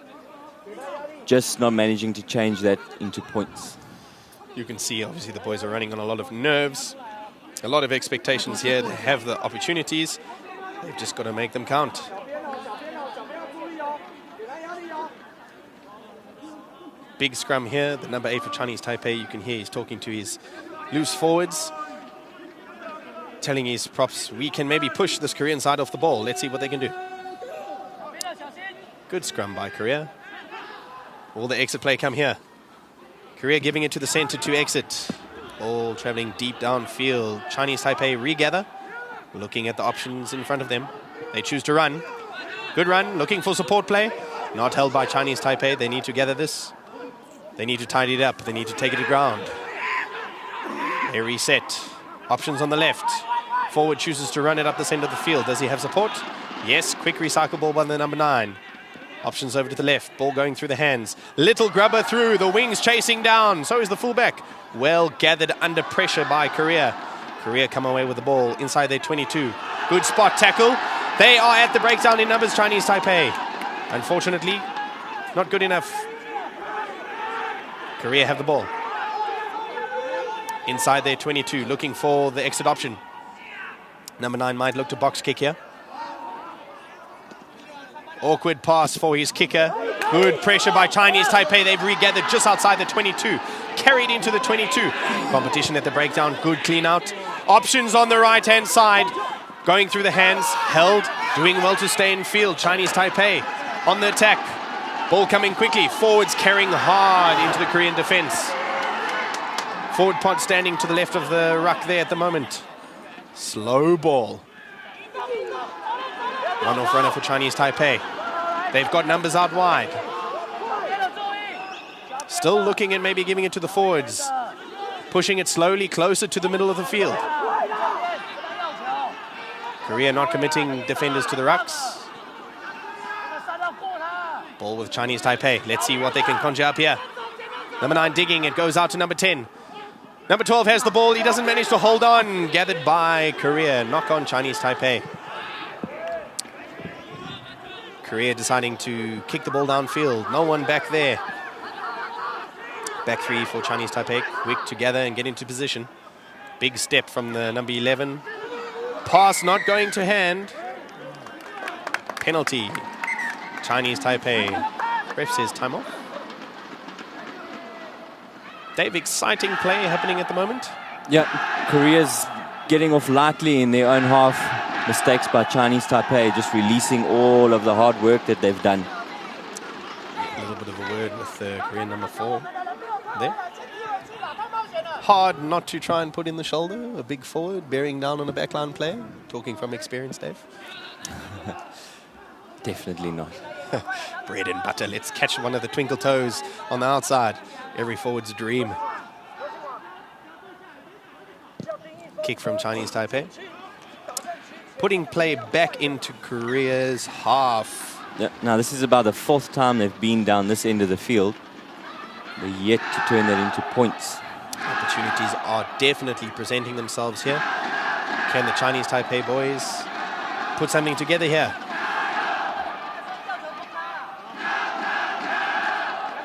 Just not managing to change that into points. You can see, obviously, the boys are running on a lot of nerves. A lot of expectations here. They have the opportunities. They've just got to make them count. Big scrum here. The number 8 for Chinese Taipei, you can hear he's talking to his loose forwards. Telling his props, we can maybe push this Korean side off the ball. Let's see what they can do. Good scrum by Korea. All the exit play come here. Korea giving it to the center to exit. Ball traveling deep downfield. Chinese Taipei regather. Looking at the options in front of them. They choose to run. Good run, looking for support play. Not held by Chinese Taipei. They need to gather this. They need to tidy it up. They need to take it to ground. They reset. Options on the left. Forward chooses to run it up the center of the field. Does he have support? Yes, quick recycle ball by the number 9. Options over to the left. Ball going through the hands. Little grubber through. The wings chasing down. So is the fullback. Well gathered under pressure by Korea. Korea come away with the ball inside their 22. Good spot tackle. They are at the breakdown in numbers, Chinese Taipei. Unfortunately, not good enough. Korea have the ball. Inside their 22, looking for the exit option. Number 9 might look to box kick here. Awkward pass for his kicker. Good pressure by Chinese Taipei. They've regathered just outside the 22. Carried into the 22. Competition at the breakdown. Good clean out. Options on the right-hand side. Going through the hands. Held. Doing well to stay in field. Chinese Taipei on the attack. Ball coming quickly. Forwards carrying hard into the Korean defense. Forward pod standing to the left of the ruck there at the moment. Slow ball. One-off runner for Chinese Taipei. They've got numbers out wide. Still looking and maybe giving it to the forwards. Pushing it slowly closer to the middle of the field. Korea not committing defenders to the rucks. Ball with Chinese Taipei. Let's see what they can conjure up here. Number 9 digging. It goes out to number 10. Number 12 has the ball. He doesn't manage to hold on. Gathered by Korea. Knock on Chinese Taipei. Korea deciding to kick the ball downfield. No one back there. Back 3 for Chinese Taipei. Quick to gather and get into position. Big step from the number 11. Pass not going to hand. Penalty. Chinese Taipei. Ref says time off. Dave, exciting play happening at the moment. Yeah, Korea's getting off lightly in their own half. Mistakes by Chinese Taipei, just releasing all of the hard work that they've done. A little bit of a word with the Korean number 4 there. Hard not to try and put in the shoulder, a big forward, bearing down on a backline player. Talking from experience, Dave. Definitely not. Bread and butter. Let's catch one of the twinkle toes on the outside. Every forward's dream. Kick from Chinese Taipei. Putting play back into Korea's half. Yeah, now this is about the 4th time they've been down this end of the field. They're yet to turn that into points. Opportunities are definitely presenting themselves here. Can the Chinese Taipei boys put something together here?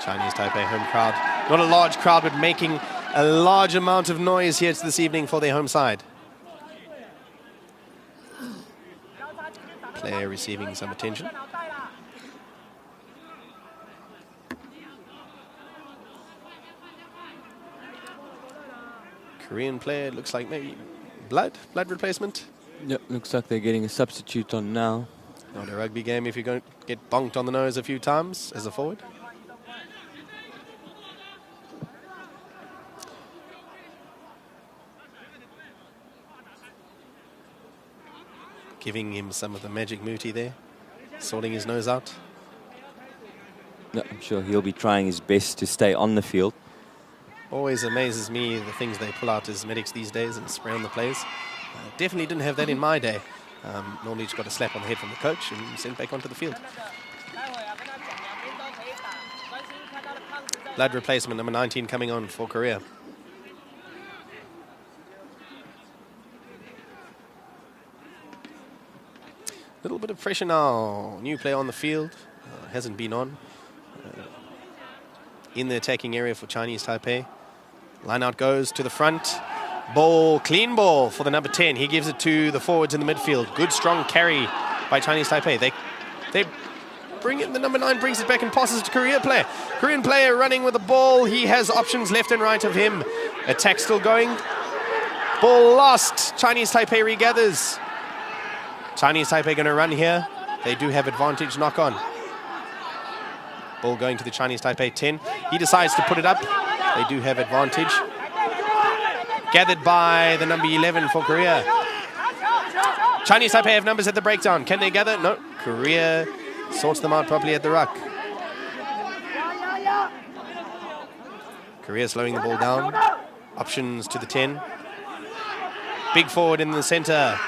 Chinese Taipei home crowd. Not a large crowd, but making a large amount of noise here this evening for their home side. Player receiving some attention. Korean player, looks like maybe blood replacement. Yep, looks like they're getting a substitute on now. Not a rugby game if you're going to get bonked on the nose a few times as a forward. Giving him some of the magic mooty there, sorting his nose out. No, I'm sure he'll be trying his best to stay on the field. Always amazes me the things they pull out as medics these days and spray on the players. Definitely didn't have that in my day. Normally just got a slap on the head from the coach and sent back onto the field. Blood replacement, number 19 coming on for Korea. Little bit of pressure now. New player on the field. Hasn't been on. In the attacking area for Chinese Taipei. Line out goes to the front. Ball, clean ball for the number 10. He gives it to the forwards in the midfield. Good strong carry by Chinese Taipei. They bring it, the number 9 brings it back and passes it to Korea player. Korean player running with the ball. He has options left and right of him. Attack still going. Ball lost. Chinese Taipei regathers. Chinese Taipei going to run here. They do have advantage. Knock on. Ball going to the Chinese Taipei 10. He decides to put it up. They do have advantage. Gathered by the number 11 for Korea. Chinese Taipei have numbers at the breakdown. Can they gather? No. Korea sorts them out properly at the ruck. Korea slowing the ball down. Options to the 10. Big forward in the center.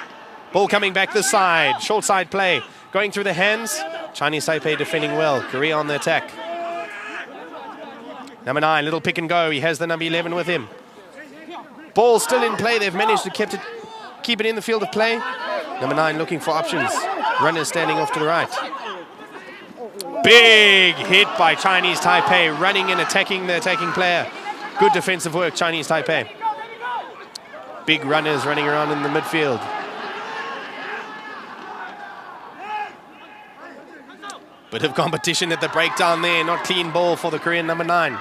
Ball coming back this side. Short side play. Going through the hands. Chinese Taipei defending well. Korea on the attack. Number 9, little pick and go. He has the number 11 with him. Ball still in play. They've managed to keep it in the field of play. Number 9 looking for options. Runners standing off to the right. Big hit by Chinese Taipei. Running and attacking the attacking player. Good defensive work, Chinese Taipei. Big runners running around in the midfield. Bit of competition at the breakdown there. Not clean ball for the Korean number 9.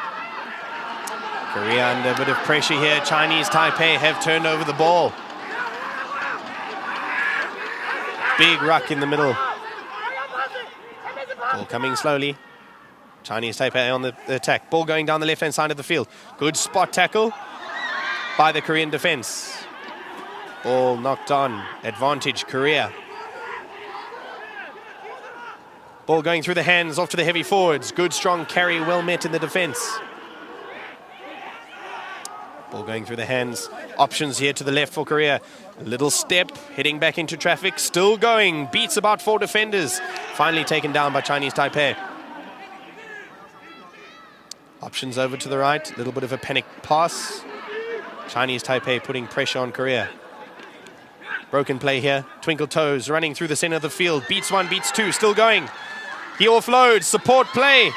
Korea under a bit of pressure here. Chinese Taipei have turned over the ball. Big ruck in the middle. Ball coming slowly. Chinese Taipei on the attack. Ball going down the left-hand side of the field. Good spot tackle by the Korean defense. Ball knocked on. Advantage Korea. Ball going through the hands, off to the heavy forwards. Good strong carry, well met in the defense. Ball going through the hands. Options here to the left for Korea. A little step, heading back into traffic. Still going, beats about 4 defenders. Finally taken down by Chinese Taipei. Options over to the right. A little bit of a panic pass. Chinese Taipei putting pressure on Korea. Broken play here. Twinkle Toes running through the center of the field. Beats 1, beats 2. Still going. He offloads. Support play.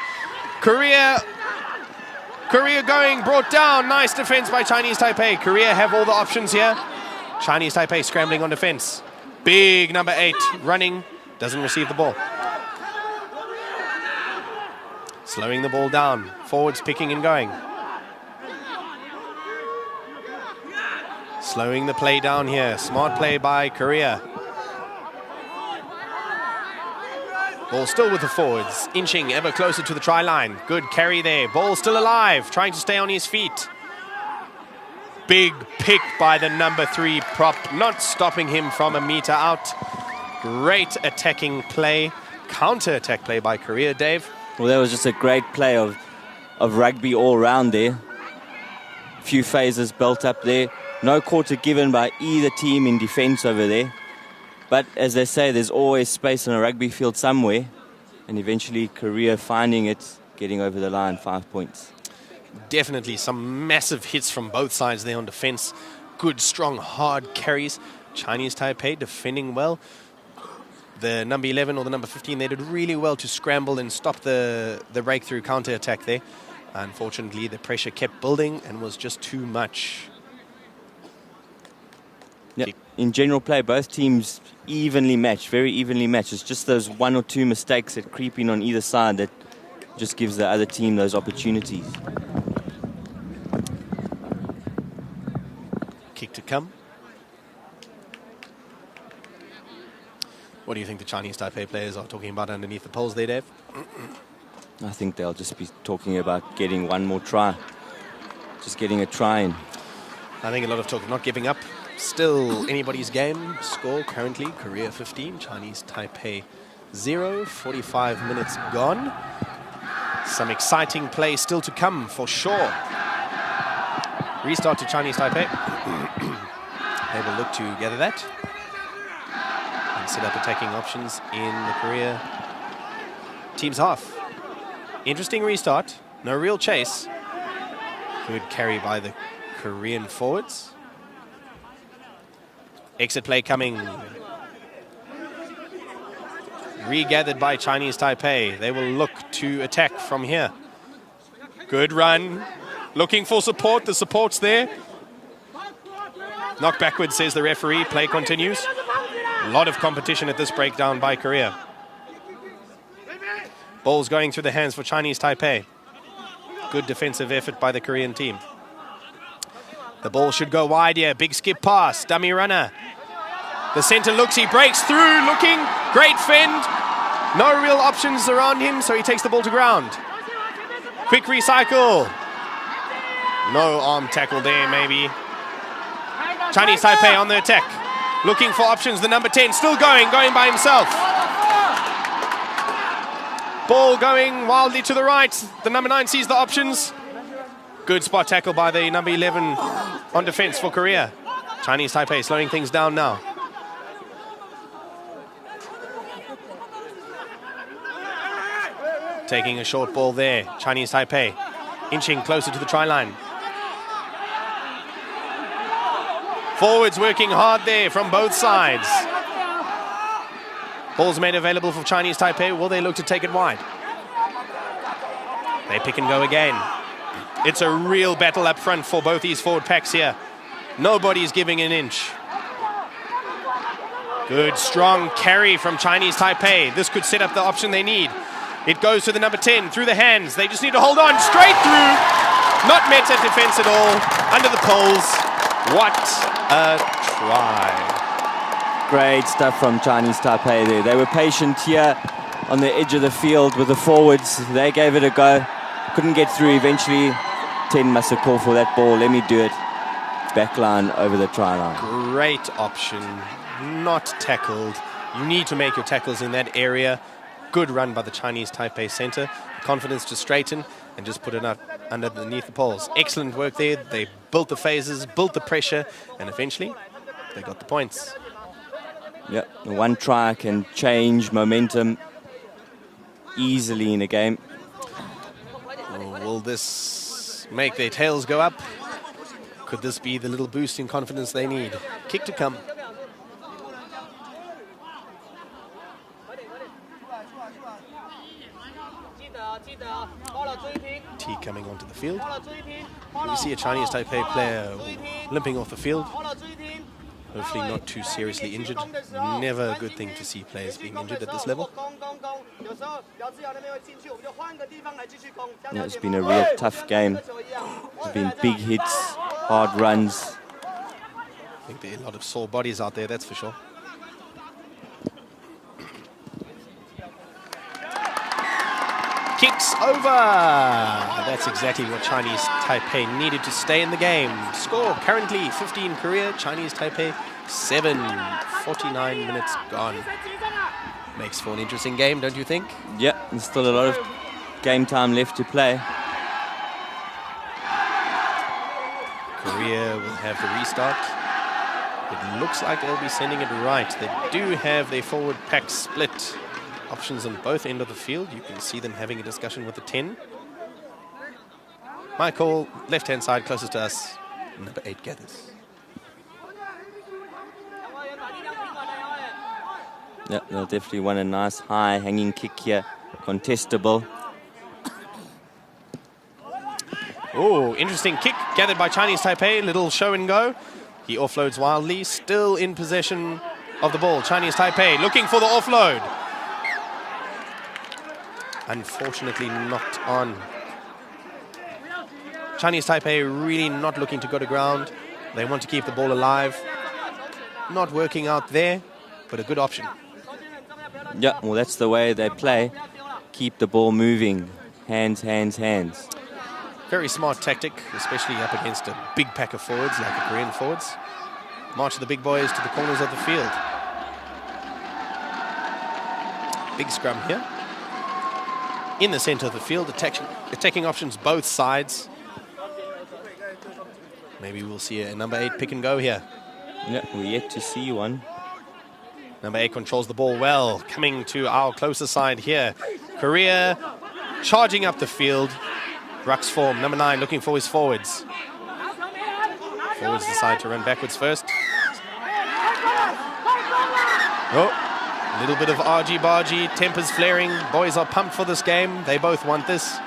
Korea going. Brought down. Nice defense by Chinese Taipei. Korea have all the options here. Chinese Taipei scrambling on defense. Big number 8 running. Doesn't receive the ball. Slowing the ball down. Forwards picking and going. Slowing the play down here. Smart play by Korea. Ball still with the forwards. Inching ever closer to the try line. Good carry there. Ball still alive. Trying to stay on his feet. Big pick by the number 3 prop. Not stopping him from a meter out. Great attacking play. Counter-attack play by Korea, Dave. Well, that was just a great play of rugby all round there. A few phases built up there. No quarter given by either team in defense over there. But as they say, there's always space on a rugby field somewhere. And eventually Korea finding it, getting over the line, 5 points. Definitely some massive hits from both sides there on defense. Good, strong, hard carries. Chinese Taipei defending well. The number 11 or the number 15, they did really well to scramble and stop the breakthrough counter-attack there. Unfortunately, the pressure kept building and was just too much. Yeah. In general play, both teams evenly matched, very evenly matched. It's just those 1 or 2 mistakes that creep in on either side that just gives the other team those opportunities. Kick to come. What do you think the Chinese Taipei players are talking about underneath the poles there, Dave? I think they'll just be talking about getting one more try. Just getting a try in. I think a lot of talk of not giving up. Still anybody's game. Score currently Korea 15, Chinese Taipei 0. 45 minutes gone. Some exciting play still to come for sure. Restart to Chinese Taipei. They will look to gather that and set up attacking options in the Korea team's half. Interesting restart. No real chase. Good carry by the Korean forwards. Exit play coming. Regathered by Chinese Taipei. They will look to attack from here. Good run. Looking for support. The support's there. Knock backwards, says the referee. Play continues. A lot of competition at this breakdown by Korea. Ball's going through the hands for Chinese Taipei. Good defensive effort by the Korean team. The ball should go wide here. Big skip pass. Dummy runner. The center looks. He breaks through. Looking. Great fend. No real options around him, so he takes the ball to ground. Quick recycle. No arm tackle there, maybe. Chinese Taipei on the attack. Looking for options. The number 10 still going by himself. Ball going wildly to the right. The number 9 sees the options. Good spot tackle by the number 11 on defense for Korea. Chinese Taipei slowing things down now. Taking a short ball there. Chinese Taipei inching closer to the try line. Forwards working hard there from both sides. Ball's made available for Chinese Taipei. Will they look to take it wide? They pick and go again. It's a real battle up front for both these forward packs here. Nobody's giving an inch. Good strong carry from Chinese Taipei. This could set up the option they need. It goes to the number 10, through the hands. They just need to hold on, straight through. Not met at defense at all, under the poles. What a try. Great stuff from Chinese Taipei there. They were patient here on the edge of the field with the forwards. They gave it a go. Couldn't get through eventually. 10 must have called for that ball. Let me do it. Backline over the try line. Great option. Not tackled. You need to make your tackles in that area. Good run by the Chinese Taipei center. Confidence to straighten and just put it up underneath the poles. Excellent work there. They built the phases, built the pressure, and eventually they got the points. Yeah, one try can change momentum easily in a game. Will this make their tails go up? Could this be the little boost in confidence they need? Kick to come. T coming onto the field. We see a Chinese Taipei player limping off the field. Hopefully not too seriously injured. Never a good thing to see players being injured at this level. Yeah, it's been a real tough game. There's been big hits, hard runs. I think there are a lot of sore bodies out there, that's for sure. Kicks over. That's exactly what Chinese Taipei needed to stay in the game. Score currently 15 Korea, Chinese Taipei 7. 49 minutes gone. Makes for an interesting game, don't you think? Yeah, there's still a lot of game time left to play. Korea will have the restart. It looks like they'll be sending it right. They do have their forward pack split. Options on both ends of the field. You can see them having a discussion with the 10. My call, left-hand side, closest to us. Number 8 gathers. Yeah, they'll definitely want a nice high hanging kick here. Contestable. Oh, interesting kick gathered by Chinese Taipei. Little show and go. He offloads wildly. Still in possession of the ball. Chinese Taipei looking for the offload. Unfortunately not on. Chinese Taipei really not looking to go to ground. They want to keep the ball alive. Not working out there, but a good option. Yeah, well, that's the way they play. Keep the ball moving. Hands, hands, hands. Very smart tactic, especially up against a big pack of forwards like the Korean forwards. March the big boys to the corners of the field. Big scrum here. In the center of the field, attacking options both sides. Maybe we'll see a number 8 pick and go here. Yeah, we're yet to see one. Number 8 controls the ball well. Coming to our closer side here. Korea charging up the field. Ruck's form. Number 9 looking for his forwards. Forwards decide to run backwards first. Oh. A little bit of argy-bargy, tempers flaring. Boys are pumped for this game. They both want this.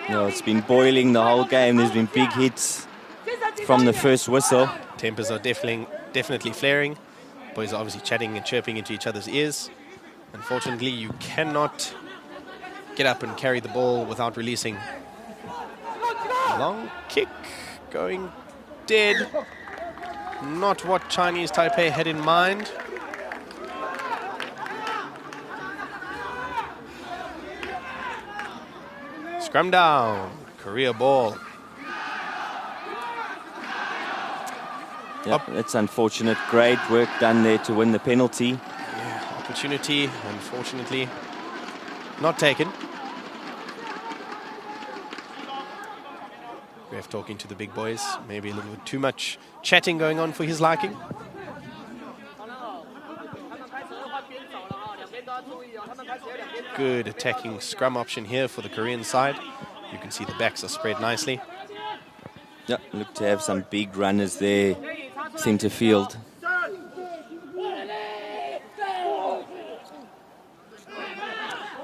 No, it's been boiling the whole game. There's been big hits from the first whistle. Tempers are definitely flaring. Boys are obviously chatting and chirping into each other's ears. Unfortunately, you cannot get up and carry the ball without releasing. Long kick going dead. Not what Chinese Taipei had in mind. Scrum down. Korea ball. Yep, that's unfortunate. Great work done there to win the penalty. Yeah, opportunity, unfortunately, not taken. Ref talking to the big boys. Maybe a little bit too much chatting going on for his liking. Good attacking scrum option here for the Korean side. You can see the backs are spread nicely. Yeah, look to have some big runners there. Centre field.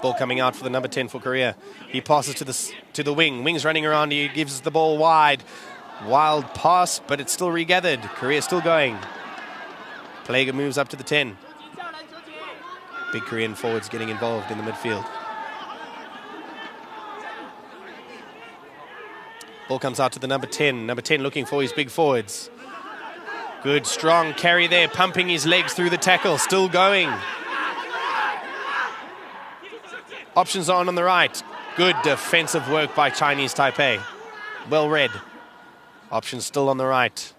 Ball coming out for the number 10 for Korea. He passes to the wing. Wing's running around. He gives the ball wide. Wild pass, but it's still regathered. Korea still going. Plager moves up to the 10. Big Korean forwards getting involved in the midfield. Ball comes out to the number 10. Number 10 looking for his big forwards. Good, strong carry there, pumping his legs through the tackle, still going. Options are on the right. Good defensive work by Chinese Taipei. Well read. Options still on the right.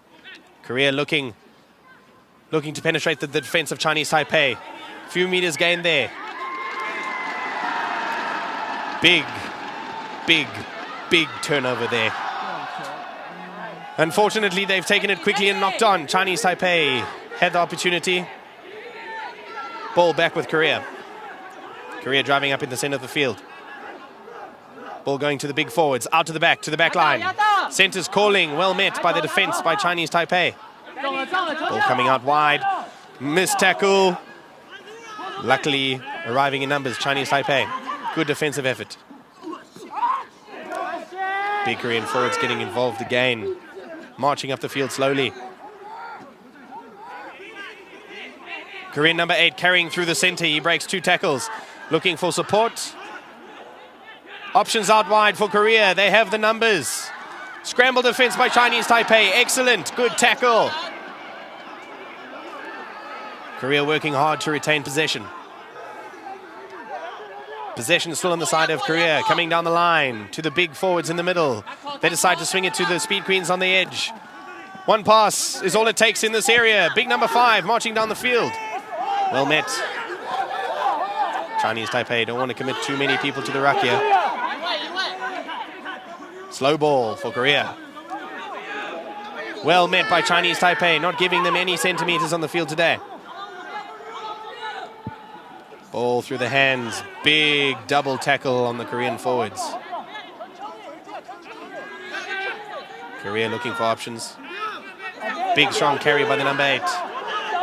Korea looking to penetrate the defense of Chinese Taipei. Few meters gained there. Big turnover there. Unfortunately, they've taken it quickly and knocked on. Chinese Taipei had the opportunity. Ball back with Korea. Korea driving up in the center of the field. Ball going to the big forwards, out to the back line. Centers calling, well met by the defense by Chinese Taipei. Ball coming out wide. Missed tackle. Luckily, arriving in numbers, Chinese Taipei. Good defensive effort. Big Korean forwards getting involved again. Marching up the field slowly. Korean number 8 carrying through the center. He breaks 2 tackles. Looking for support. Options out wide for Korea. They have the numbers. Scramble defense by Chinese Taipei. Excellent. Good tackle. Korea working hard to retain possession. Possession still on the side of Korea. Coming down the line to the big forwards in the middle. They decide to swing it to the Speed Queens on the edge. One pass is all it takes in this area. Big number 5 marching down the field. Well met. Chinese Taipei don't want to commit too many people to the ruck here. Slow ball for Korea. Well met by Chinese Taipei, not giving them any centimeters on the field today. Ball through the hands. Big double tackle on the Korean forwards. Korea looking for options. Big strong carry by the number 8.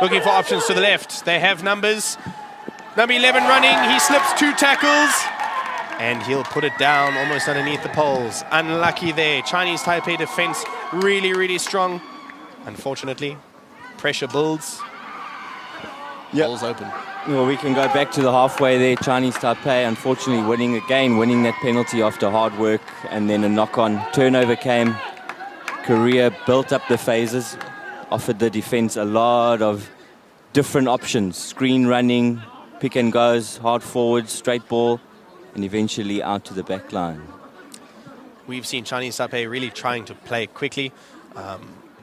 Looking for options to the left. They have numbers. Number 11 running. He slips 2 tackles. And he'll put it down almost underneath the poles. Unlucky there. Chinese Taipei defense really strong. Unfortunately, pressure builds. Yep. Ball's open. Well, we can go back to the halfway there. Chinese Taipei, unfortunately, winning that penalty after hard work, and then a knock-on turnover came. Korea built up the phases, offered the defense a lot of different options. Screen running, pick and goes, hard forwards, straight ball, and eventually out to the back line. We've seen Chinese Taipei really trying to play quickly,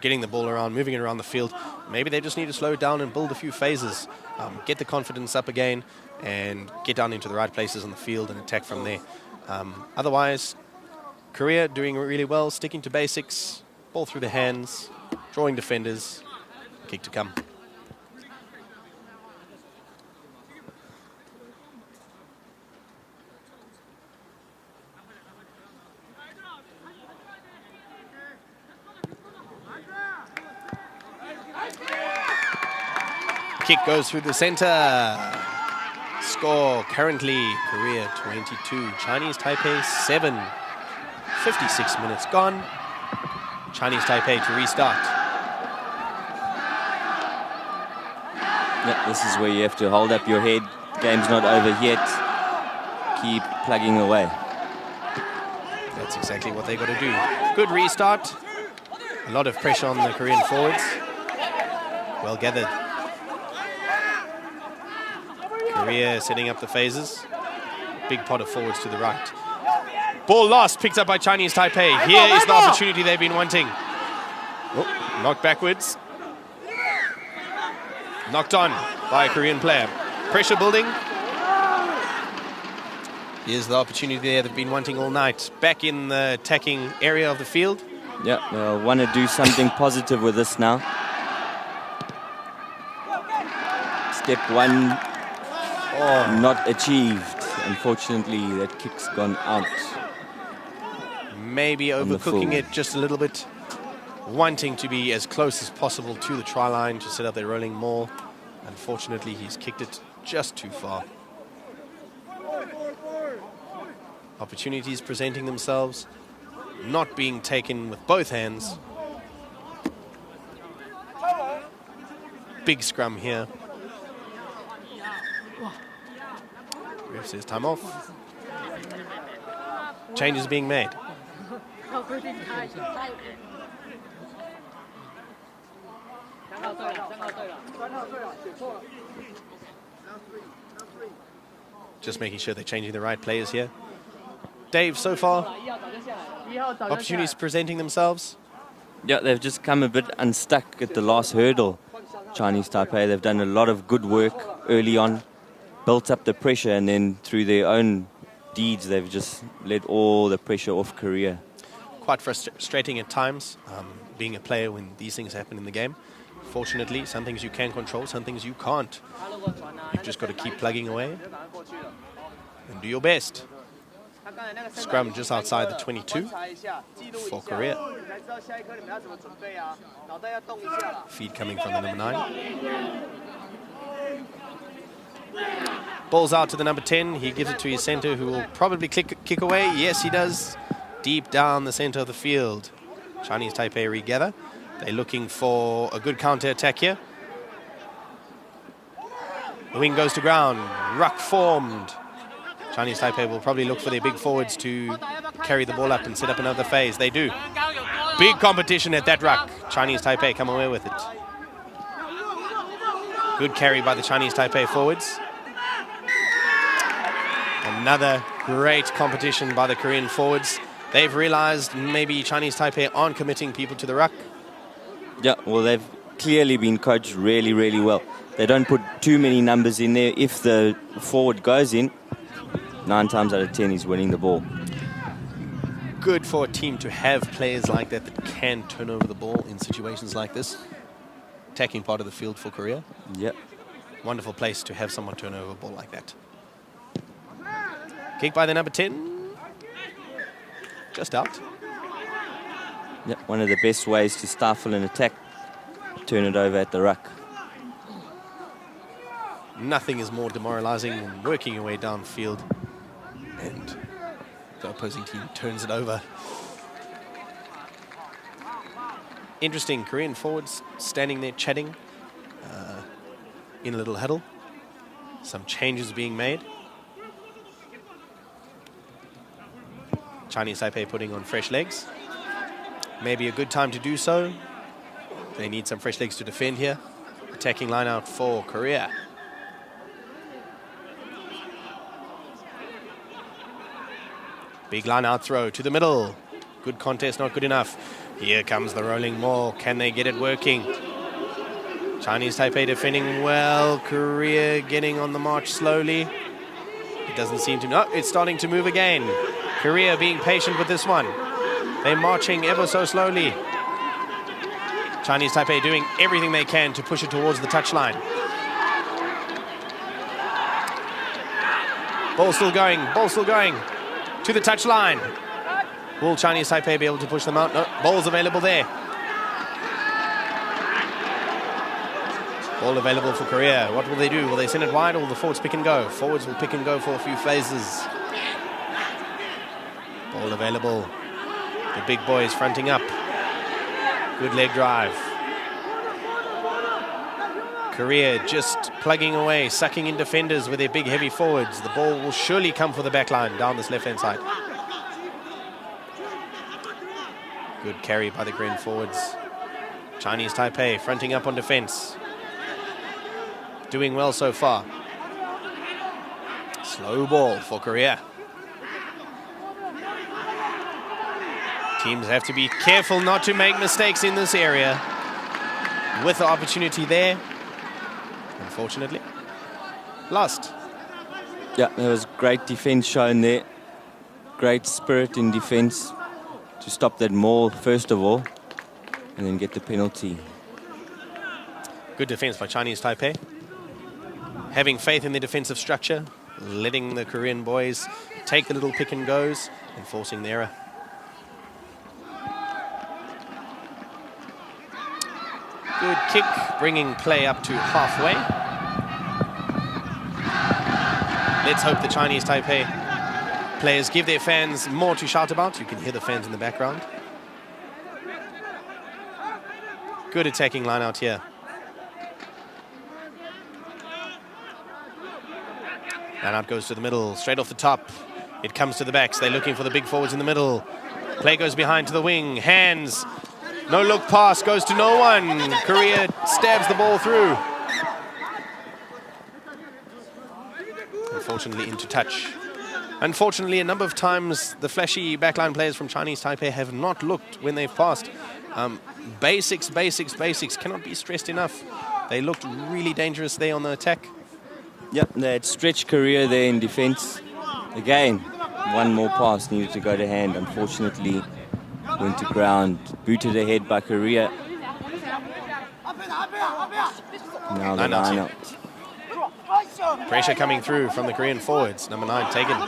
getting the ball around, moving it around the field. Maybe they just need to slow down and build a few phases, get the confidence up again, and get down into the right places on the field and attack from there. Otherwise, Korea doing really well, sticking to basics, ball through the hands, drawing defenders, kick to come. Kick goes through the center. Score currently Korea 22, Chinese Taipei 7. 56 minutes gone. Chinese Taipei to restart. Yeah, this is where you have to hold up your head. Game's not over yet. Keep plugging away. That's exactly what they got to do. Good restart. A lot of pressure on the Korean forwards. Well gathered. Korea setting up the phases. Big pot of forwards to the right. Ball lost, picked up by Chinese Taipei. Here is the opportunity they've been wanting. Oh, knocked backwards. Knocked on by a Korean player. Pressure building. Here's the opportunity there they've been wanting all night. Back in the attacking area of the field. Yeah, they'll want to do something positive with this now. Step 1 not achieved. Unfortunately, that kick's gone out. Maybe overcooking it just a little bit. Wanting to be as close as possible to the try line to set up their rolling maul. Unfortunately, he's kicked it just too far. Opportunities presenting themselves, not being taken with both hands. Big scrum here. Ref says time off. Changes being made. Just making sure they're changing the right players here. Dave, so far, opportunities presenting themselves? Yeah, they've just come a bit unstuck at the last hurdle. Chinese Taipei, they've done a lot of good work early on, built up the pressure, and then through their own deeds, they've just let all the pressure off Korea. Quite frustrating at times, being a player when these things happen in the game. Fortunately, some things you can control, some things you can't. You've just got to keep plugging away and do your best. Scrum just outside the 22 for Korea. Feed coming from the number 9. Ball's out to the number 10. He gives it to his center, who will probably kick away. Yes, he does. Deep down the center of the field. Chinese Taipei regather. They're looking for a good counter-attack here. The wing goes to ground. Ruck formed. Chinese Taipei will probably look for their big forwards to carry the ball up and set up another phase. They do. Big competition at that ruck. Chinese Taipei come away with it. Good carry by the Chinese Taipei forwards. Another great competition by the Korean forwards. They've realized maybe Chinese Taipei aren't committing people to the ruck. Yeah, well, they've clearly been coached really, really well. They don't put too many numbers in there. If the forward goes in, 9 times out of 10 he's winning the ball. Good for a team to have players like that that can turn over the ball in situations like this. Attacking part of the field for Korea. Yep. Wonderful place to have someone turn over a ball like that. Kick by the number 10. Just out. Yep, one of the best ways to stifle an attack. Turn it over at the ruck. Nothing is more demoralizing than working your way downfield and the opposing team turns it over. Interesting, Korean forwards standing there chatting in a little huddle. Some changes being made. Chinese Taipei putting on fresh legs. Maybe a good time to do so. They need some fresh legs to defend here. Attacking line out for Korea. Big line out throw to the middle. Good contest, not good enough. Here comes the rolling maul. Can they get it working? Chinese Taipei defending well. Korea getting on the march slowly. It doesn't seem to... No, it's starting to move again. Korea being patient with this one. They're marching ever so slowly. Chinese Taipei doing everything they can to push it towards the touchline. Ball still going, ball still going. To the touchline. Will Chinese Taipei be able to push them out? No, ball's available there. Ball available for Korea. What will they do? Will they send it wide or will the forwards pick and go? Forwards will pick and go for a few phases. Ball available. The big boys fronting up. Good leg drive. Korea just plugging away, sucking in defenders with their big heavy forwards. The ball will surely come for the back line down this left-hand side. Good carry by the Korean forwards. Chinese Taipei fronting up on defense. Doing well so far. Slow ball for Korea. Teams have to be careful not to make mistakes in this area. With the opportunity there, unfortunately, lost. Yeah, there was great defense shown there. Great spirit in defense to stop that maul first of all, and then get the penalty. Good defense by Chinese Taipei. Having faith in the defensive structure, letting the Korean boys take the little pick and goes and forcing the error. Good kick, bringing play up to halfway. Let's hope the Chinese Taipei players give their fans more to shout about. You can hear the fans in the background. Good attacking line out here. And out goes to the middle, straight off the top. It comes to the backs. They're looking for the big forwards in the middle. Play goes behind to the wing. Hands. No look pass goes to no one. Korea stabs the ball through. Unfortunately into touch. Unfortunately, a number of times the flashy backline players from Chinese Taipei have not looked when they've passed. Basics cannot be stressed enough. They looked really dangerous there on the attack. Yep, they had stretched Korea there in defense. Again, one more pass needed to go to hand. Unfortunately, went to ground, booted ahead by Korea. Now the line out. Pressure coming through from the Korean forwards. Number 9 taken. A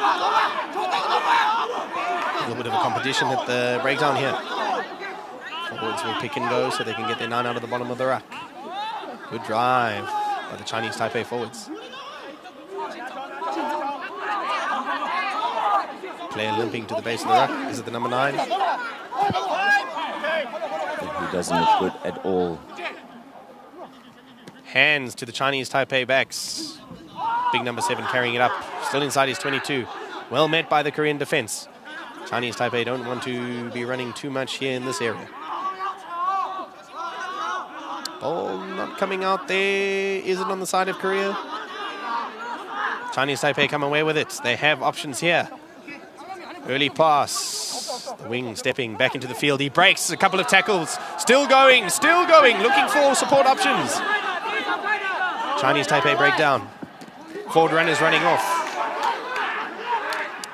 little bit of a competition at the breakdown here. Forwards will pick and go so they can get their 9 out of the bottom of the ruck. Good drive by the Chinese Taipei forwards. Player limping to the base of the ruck. Is it the number 9? He doesn't look good at all. Hands to the Chinese Taipei backs. Big number 7 carrying it up. Still inside his 22. Well met by the Korean defense. Chinese Taipei don't want to be running too much here in this area. Ball not coming out there. Is it on the side of Korea? Chinese Taipei come away with it. They have options here. Early pass. The wing stepping back into the field. He breaks a couple of tackles. Still going. Looking for support options. Chinese Taipei break down. Forward runners running off.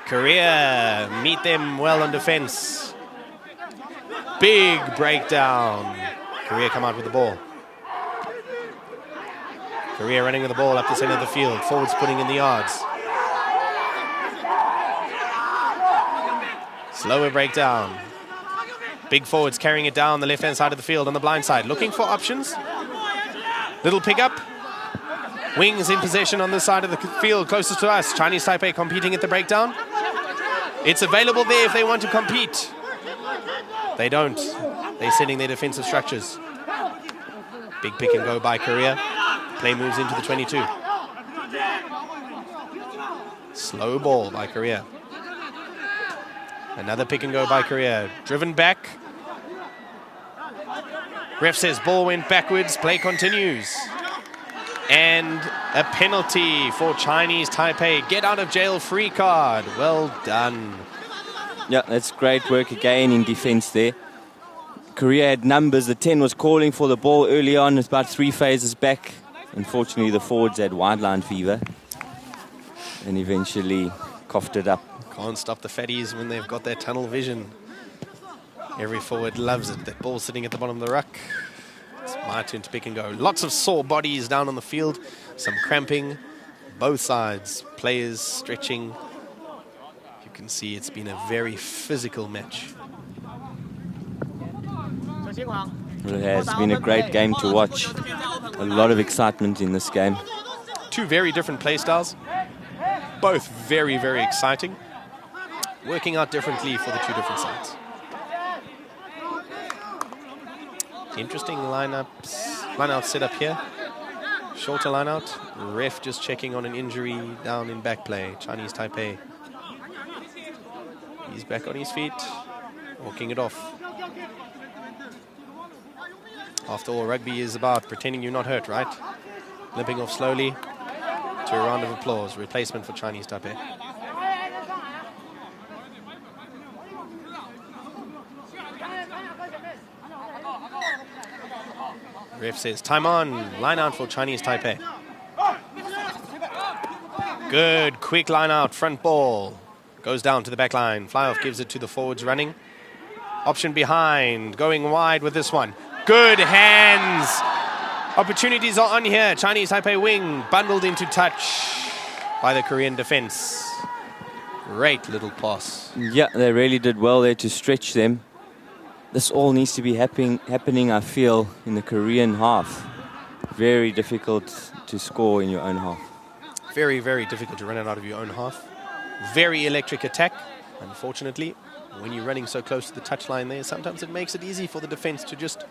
Korea meet them well on defense. Big breakdown. Korea come out with the ball. Korea running with the ball up the center of the field. Forwards putting in the yards. Slower breakdown. Big forwards carrying it down the left-hand side of the field on the blind side. Looking for options. Little pickup. Wings in possession on the side of the field closest to us. Chinese Taipei competing at the breakdown. It's available there if they want to compete. They don't. They're setting their defensive structures. Big pick and go by Korea. Play moves into the 22. Slow ball by Korea. Another pick and go by Korea. Driven back. Ref says ball went backwards. Play continues. And a penalty for Chinese Taipei. Get out of jail free card. Well done. Yeah, that's great work again in defense there. Korea had numbers. The 10 was calling for the ball early on. It's about 3 phases back. Unfortunately, the forwards had wide line fever and eventually coughed it up. Can't stop the fatties when they've got that tunnel vision. Every forward loves it. That ball sitting at the bottom of the ruck. It's my turn to pick and go. Lots of sore bodies down on the field. Some cramping. Both sides. Players stretching. You can see it's been a very physical match. Well, it has been a great game to watch. A lot of excitement in this game. 2 very different play styles. Both very, very exciting. Working out differently for the 2 different sides. Interesting line-out setup here. Shorter line-out. Ref just checking on an injury down in back play. Chinese Taipei. He's back on his feet. Walking it off. After all, rugby is about pretending you're not hurt, right? Limping off slowly to a round of applause. Replacement for Chinese Taipei. Ref says time on. Line out for Chinese Taipei. Good, quick line out. Front ball. Goes down to the back line. Fly off gives it to the forwards running. Option behind. Going wide with this one. Good hands. Opportunities are on here. Chinese Taipei wing bundled into touch by the Korean defense. Great little pass. Yeah, they really did well there to stretch them. This all needs to be happening, I feel, in the Korean half. Very difficult to score in your own half. Very, very difficult to run it out of your own half. Very electric attack. Unfortunately, when you're running so close to the touchline there, sometimes it makes it easy for the defense to just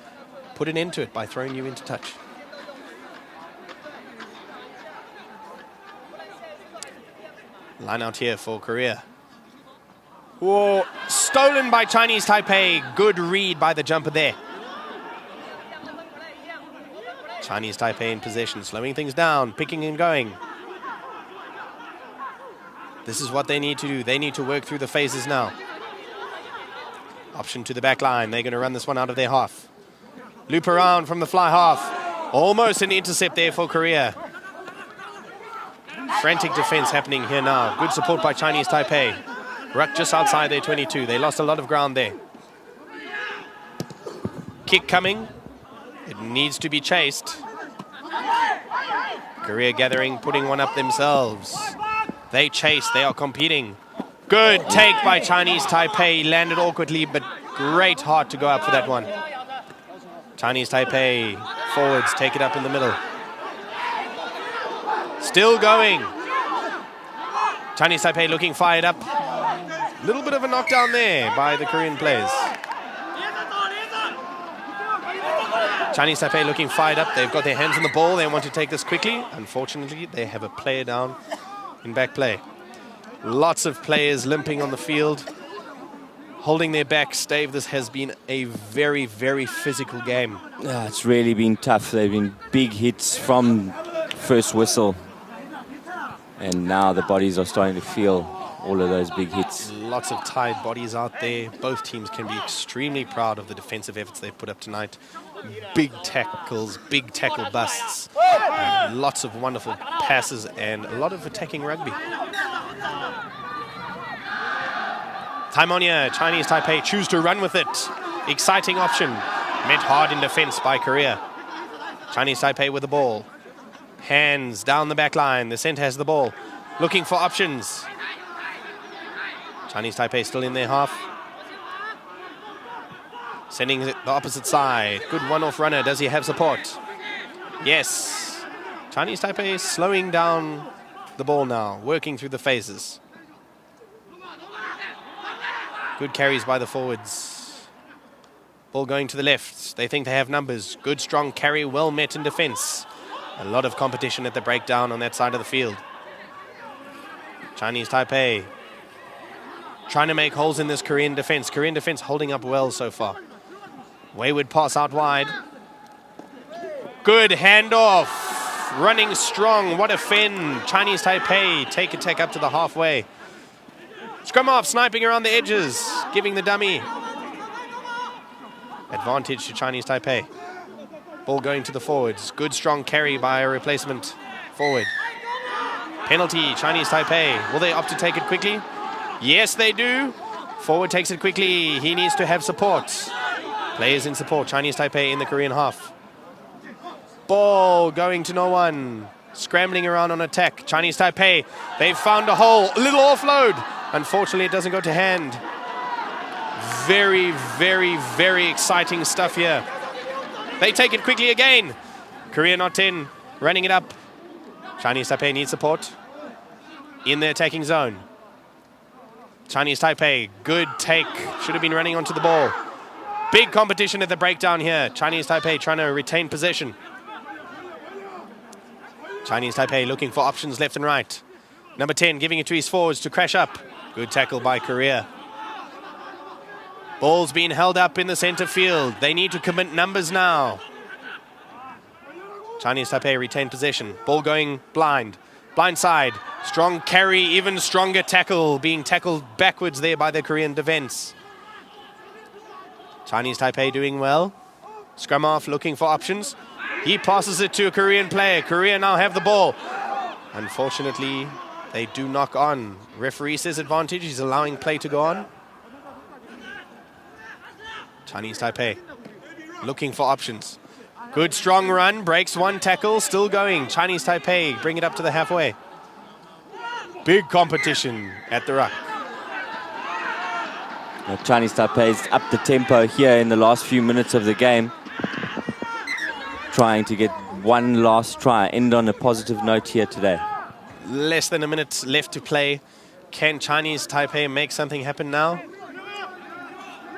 put an end to it by throwing you into touch. Line out here for Korea. Whoa, stolen by Chinese Taipei. Good read by the jumper there. Chinese Taipei in possession, slowing things down, picking and going. This is what they need to do. They need to work through the phases now. Option to the back line. They're going to run this one out of their half. Loop around from the fly half. Almost an intercept there for Korea. Frantic defense happening here now. Good support by Chinese Taipei. Ruck just outside their 22. They lost a lot of ground there. Kick coming. It needs to be chased. Korea gathering, putting one up themselves. They chase, they are competing. Good take by Chinese Taipei. Landed awkwardly, but great heart to go up for that one. Chinese Taipei forwards, take it up in the middle. Still going. Chinese Taipei looking fired up. Little bit of a knockdown there by the Korean players. Chinese Taipei looking fired up. They've got their hands on the ball. They want to take this quickly. Unfortunately, they have a player down in back play. Lots of players limping on the field, holding their backs. Dave, this has been a very, very physical game. Yeah, it's really been tough. They've been big hits from first whistle. And now the bodies are starting to feel all of those big hits. Lots of tired bodies out there. Both teams can be extremely proud of the defensive efforts they've put up tonight. Big tackles, big tackle busts. Lots of wonderful passes and a lot of attacking rugby. Time on here. Chinese Taipei choose to run with it. Exciting option. Met hard in defense by Korea. Chinese Taipei with the ball. Hands down the back line. The centre has the ball. Looking for options. Chinese Taipei still in their half. Sending it the opposite side. Good one-off runner. Does he have support? Yes. Chinese Taipei is slowing down the ball now. Working through the phases. Good carries by the forwards. Ball going to the left. They think they have numbers. Good strong carry. Well met in defense. A lot of competition at the breakdown on that side of the field. Chinese Taipei trying to make holes in this Korean defense. Korean defense holding up well so far. Wayward pass out wide. Good handoff. Running strong. What a fin. Chinese Taipei take attack up to the halfway. Scrum off, sniping around the edges. Giving the dummy. Advantage to Chinese Taipei. Ball going to the forwards. Good strong carry by a replacement forward. Penalty, Chinese Taipei. Will they opt to take it quickly? Yes, they do. Forward takes it quickly. He needs to have support. Players in support. Chinese Taipei in the Korean half. Ball going to no one. Scrambling around on attack. Chinese Taipei. They've found a hole. A little offload. Unfortunately, it doesn't go to hand. Very, very, very exciting stuff here. They take it quickly again. Korea not in. Running it up. Chinese Taipei needs support. In the attacking zone. Chinese Taipei, good take. Should have been running onto the ball. Big competition at the breakdown here. Chinese Taipei trying to retain possession. Chinese Taipei looking for options left and right. Number 10 giving it to his forwards to crash up. Good tackle by Korea. Ball's being held up in the center field. They need to commit numbers now. Chinese Taipei retain possession. Ball going blind. Blind side. Strong carry, even stronger tackle. Being tackled backwards there by the Korean defense. Chinese Taipei doing well. Scrum off, looking for options. He passes it to a Korean player. Korea now have the ball. Unfortunately, they do knock on. Referee says advantage. He's allowing play to go on. Chinese Taipei looking for options. Good strong run. Breaks one tackle. Still going. Chinese Taipei bring it up to the halfway. Big competition at the ruck. Chinese Taipei's up the tempo here in the last few minutes of the game. Trying to get one last try. End on a positive note here today. Less than a minute left to play. Can Chinese Taipei make something happen now?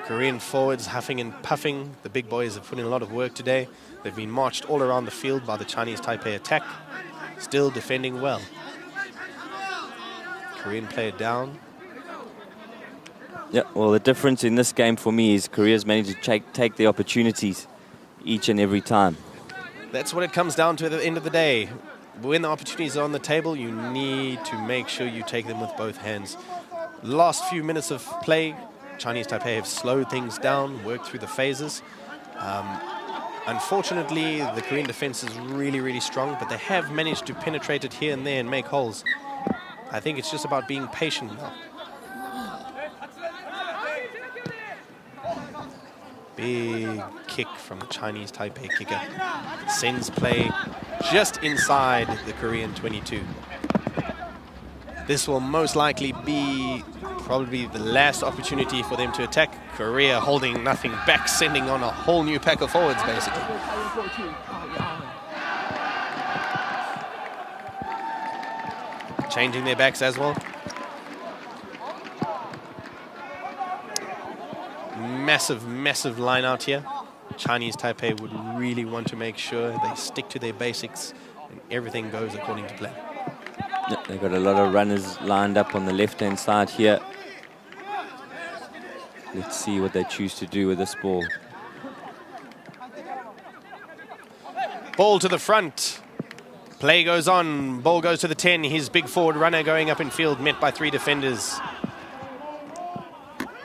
Korean forwards huffing and puffing. The big boys have put in a lot of work today. They've been marched all around the field by the Chinese Taipei attack. Still defending well. Korean player down. Yeah, well, the difference in this game for me is Korea's managed to take the opportunities each and every time. That's what it comes down to at the end of the day. When the opportunities are on the table, you need to make sure you take them with both hands. Last few minutes of play, Chinese Taipei have slowed things down, worked through the phases. Unfortunately, the Korean defense is really, really strong, but they have managed to penetrate it here and there and make holes. I think it's just about being patient now. Big kick from the Chinese Taipei kicker. Sends play just inside the Korean 22. This will most likely be probably the last opportunity for them to attack. Korea holding nothing back, sending on a whole new pack of forwards, basically. Changing their backs as well. Massive, massive line out here. Chinese Taipei would really want to make sure they stick to their basics and everything goes according to plan. Yeah, they've got a lot of runners lined up on the left-hand side here. Let's see what they choose to do with this ball. Ball to the front. Play goes on. Ball goes to the 10. His big forward runner going up in field, met by 3 defenders.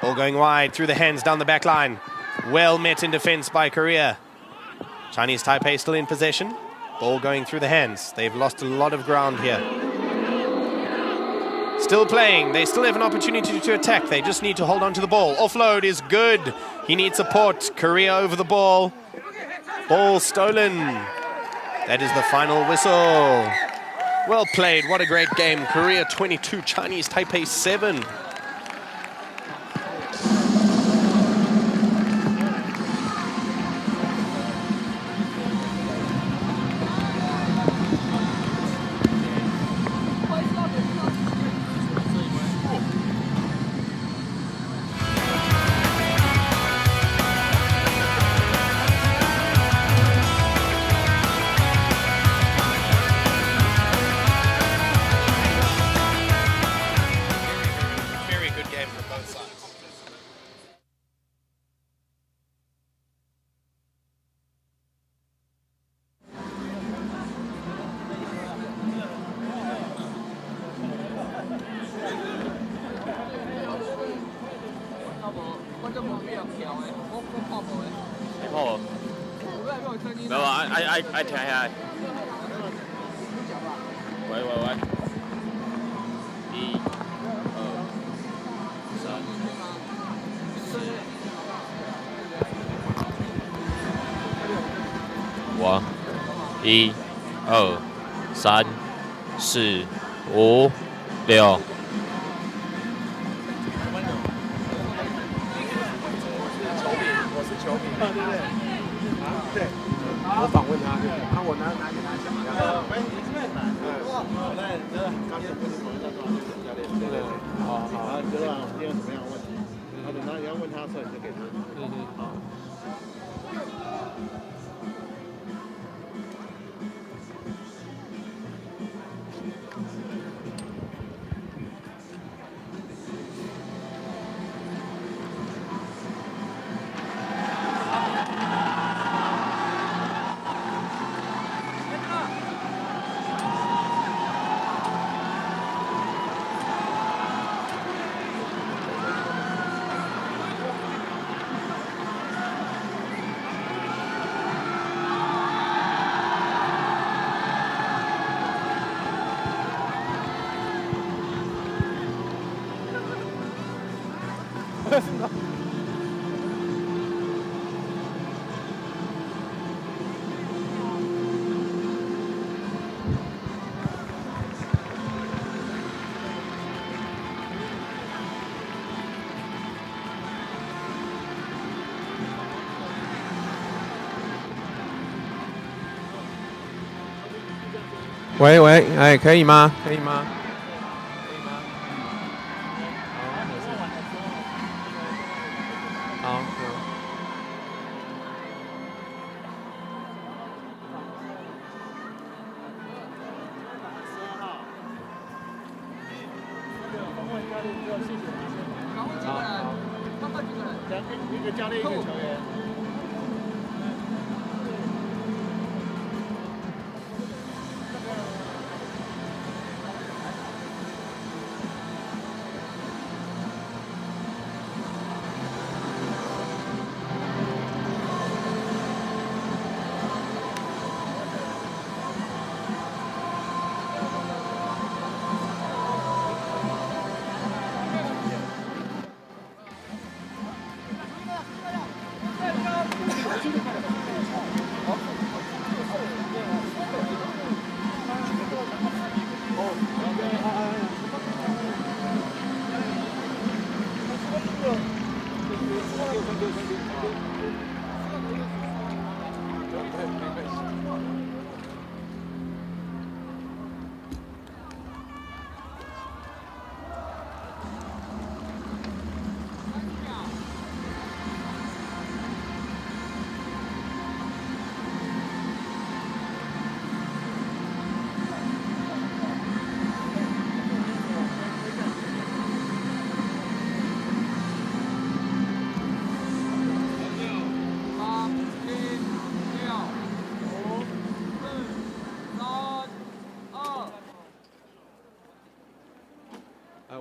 Ball going wide through the hands down the back line. Well met in defense by Korea. Chinese Taipei still in possession. Ball going through the hands. They've lost a lot of ground here. Still playing. They still have an opportunity to attack. They just need to hold on to the ball. Offload is good. He needs support. Korea over the ball. Ball stolen. That is the final whistle. Well played. What a great game. Korea 22, Chinese Taipei 7. I聽下。喂。1、2、3。我1、2、3、4、5、6。我是球迷，对不对？对。我访问他，我拿给他讲。喂，你这边来。刚才不是同一个教练。对。好。知道你有什么样的问题？等到你要问他的时候，你就给他。好。喂，哎，可以吗？可以吗？好。一个教练，一个球员。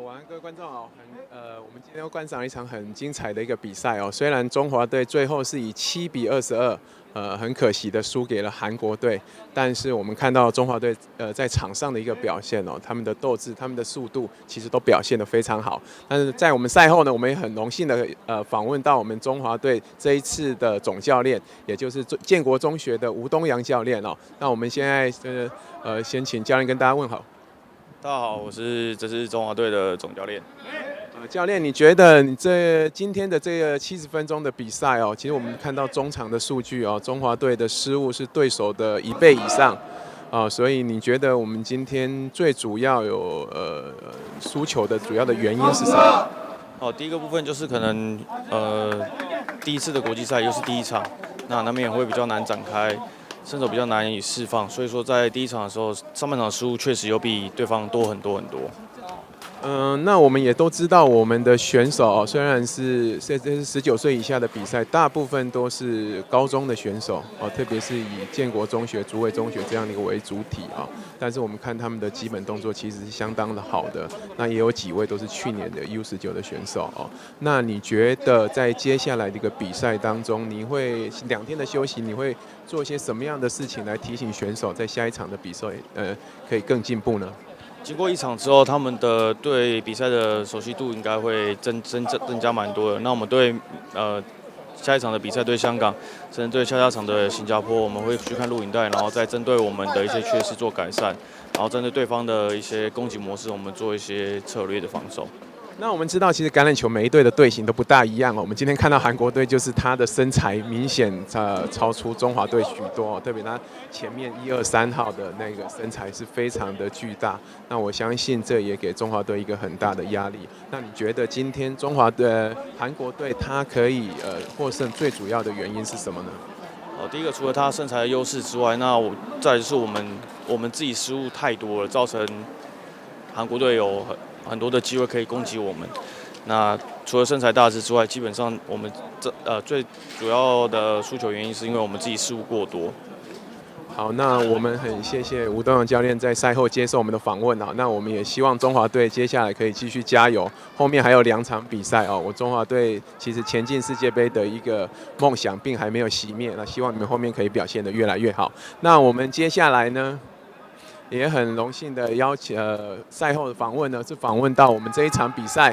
晚安，各位观众好。我们今天又观赏一场很精彩的一个比赛哦。虽然中华队最后是以7比22，很可惜的输给了韩国队，但是我们看到中华队在场上的一个表现哦，他们的斗志、他们的速度其实都表现得非常好。但是在我们赛后呢，我们也很荣幸的访问到我们中华队这一次的总教练，也就是建国中学的吴东阳教练哦。那我们现在先请教练跟大家问好。大家好，这是中华队的总教练。教练，你觉得你今天的这个70分钟的比赛哦，其实我们看到中场的数据哦，中华队的失误是对手的1倍以上啊，所以你觉得我们今天最主要有输球的主要的原因是什么？哦，第一个部分就是可能第一次的国际赛又是第一场，那难免会比较难展开。身手比较难以释放，所以说在第一场的时候，上半场失误确实有比对方多很多很多。那我们也都知道，我们的选手虽然是19岁以下的比赛，大部分都是高中的选手哦，特别是以建国中学、竹围中学这样的一个为主体啊。但是我们看他们的基本动作其实是相当的好的，那也有几位都是去年的U19的选手哦。那你觉得在接下来的一个比赛当中，你会2天的休息，你会做一些什么样的事情来提醒选手在下一场的比赛可以更进步呢？经过一场之后，他们的对比赛的熟悉度应该会增加蛮多的。那我们对下一场的比赛对香港，甚至对下场的新加坡，我们会去看录影带，然后再针对我们的一些缺失做改善，然后针对对方的一些攻击模式，我们做一些策略的防守。那我们知道，其实橄榄球每一队的队形都不大一样哦。我们今天看到韩国队，就是他的身材明显超出中华队许多，特别他前面1、2、3号的那个身材是非常的巨大。那我相信这也给中华队一个很大的压力。那你觉得今天韩国队他可以获胜最主要的原因是什么呢？第一个除了他身材的优势之外，那再就是我们自己失误太多了，造成韩国队有很多的机会可以攻击我们。那除了身材大只之外，基本上我们最主要的输球原因是因为我们自己失误过多。好，那我们很谢谢吴东阳教练在赛后接受我们的访问啊。那我们也希望中华队接下来可以继续加油，后面还有2场比赛哦。我中华队其实前进世界杯的一个梦想并还没有熄灭，那希望你们后面可以表现得越来越好。那我们接下来呢？也很荣幸的邀请赛后的访问呢，是访问到我们这一场比赛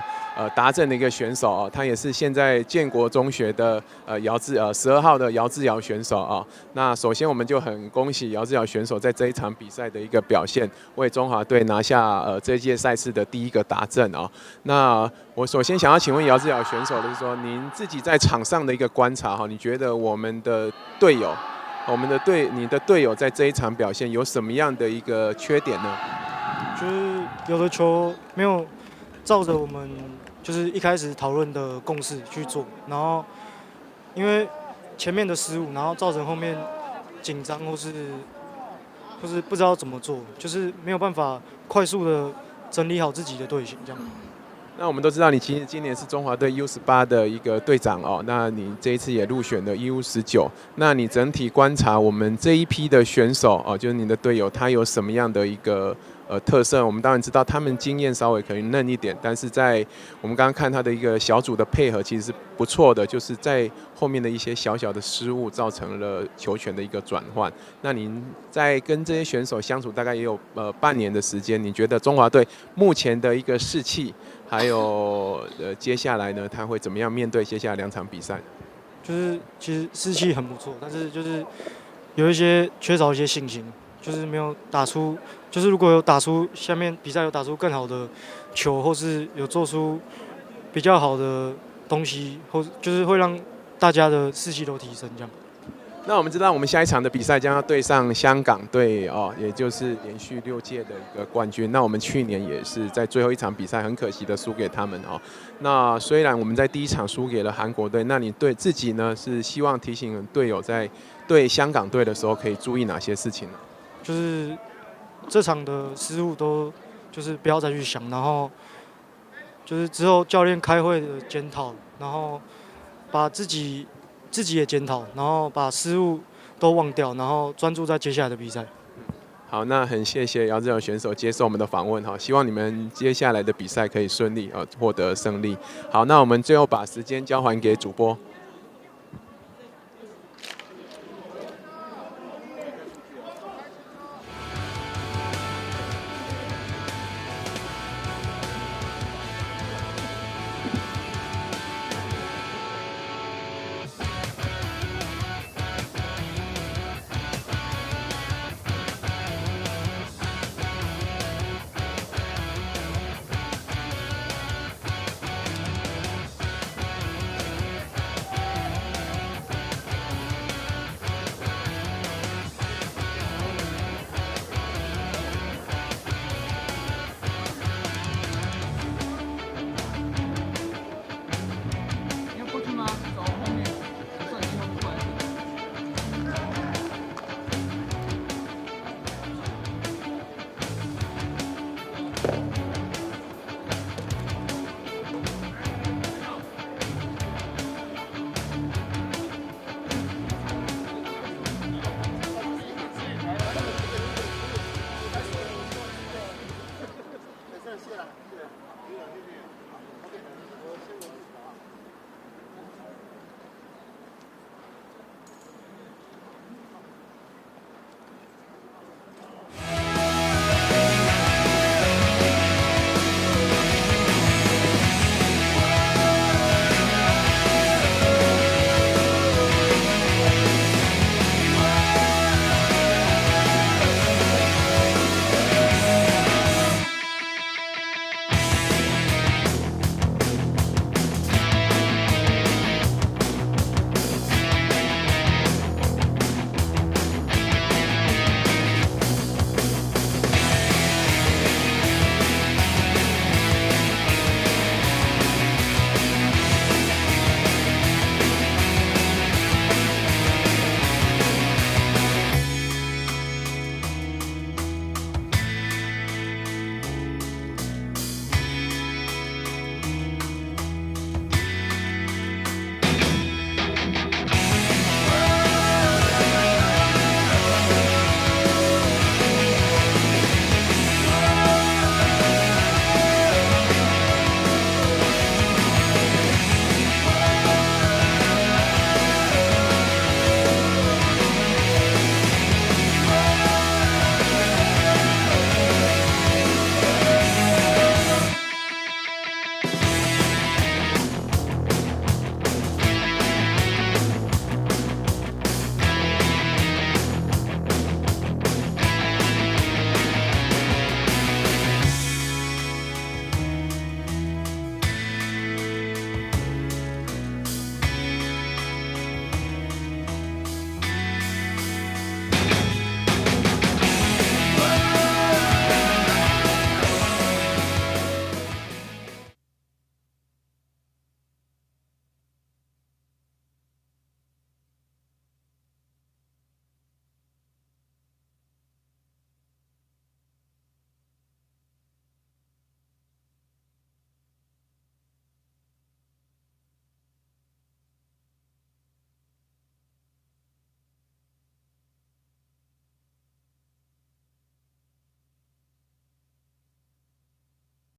达阵的一个选手哦，他也是现在建国中学的12号的姚志尧选手啊。那首先我们就很恭喜姚志尧选手在这一场比赛的一个表现，为中华队拿下这届赛事的第1个达阵啊。那我首先想要请问姚志尧选手的是说，您自己在场上的一个观察哈，你觉得我们的队友？你的队友在这一场表现有什么样的一个缺点呢？就是有的球没有照着我们就是一开始讨论的共识去做，然后因为前面的失误，然后造成后面紧张或是不知道怎么做，就是没有办法快速的整理好自己的队形这样。那我们都知道，你其实今年是中华队 U18的一个队长哦。那你这一次也入选了 U19。那你整体观察我们这一批的选手哦，就是你的队友，他有什么样的一个特色？我们当然知道他们经验稍微可能嫩一点，但是在我们刚刚看他的一个小组的配合，其实是不错的。就是在后面的一些小小的失误，造成了球权的一个转换。那您在跟这些选手相处大概也有半年的时间，你觉得中华队目前的一个士气？还有接下来呢，他会怎么样面对接下来2场比赛？就是其实士气很不错，但是就是有一些缺少一些信心，就是没有打出，就是如果有打出下面比赛有打出更好的球，或是有做出比较好的东西，或就是会让大家的士气都提升这样。那我们知道，我们下一场的比赛将要对上香港队哦，也就是连续6届的一个冠军。那我们去年也是在最后一场比赛很可惜的输给他们哦。那虽然我们在第1场输给了韩国队，那你对自己呢是希望提醒队友在对香港队的时候可以注意哪些事情呢？就是这场的失误都就是不要再去想，然后就是之后教练开会的检讨，然后把自己也检讨，然后把失误都忘掉，然后专注在接下来的比赛。好，那很谢谢姚志勇选手接受我们的访问哈，希望你们接下来的比赛可以顺利获得胜利。好，那我们最后把时间交还给主播。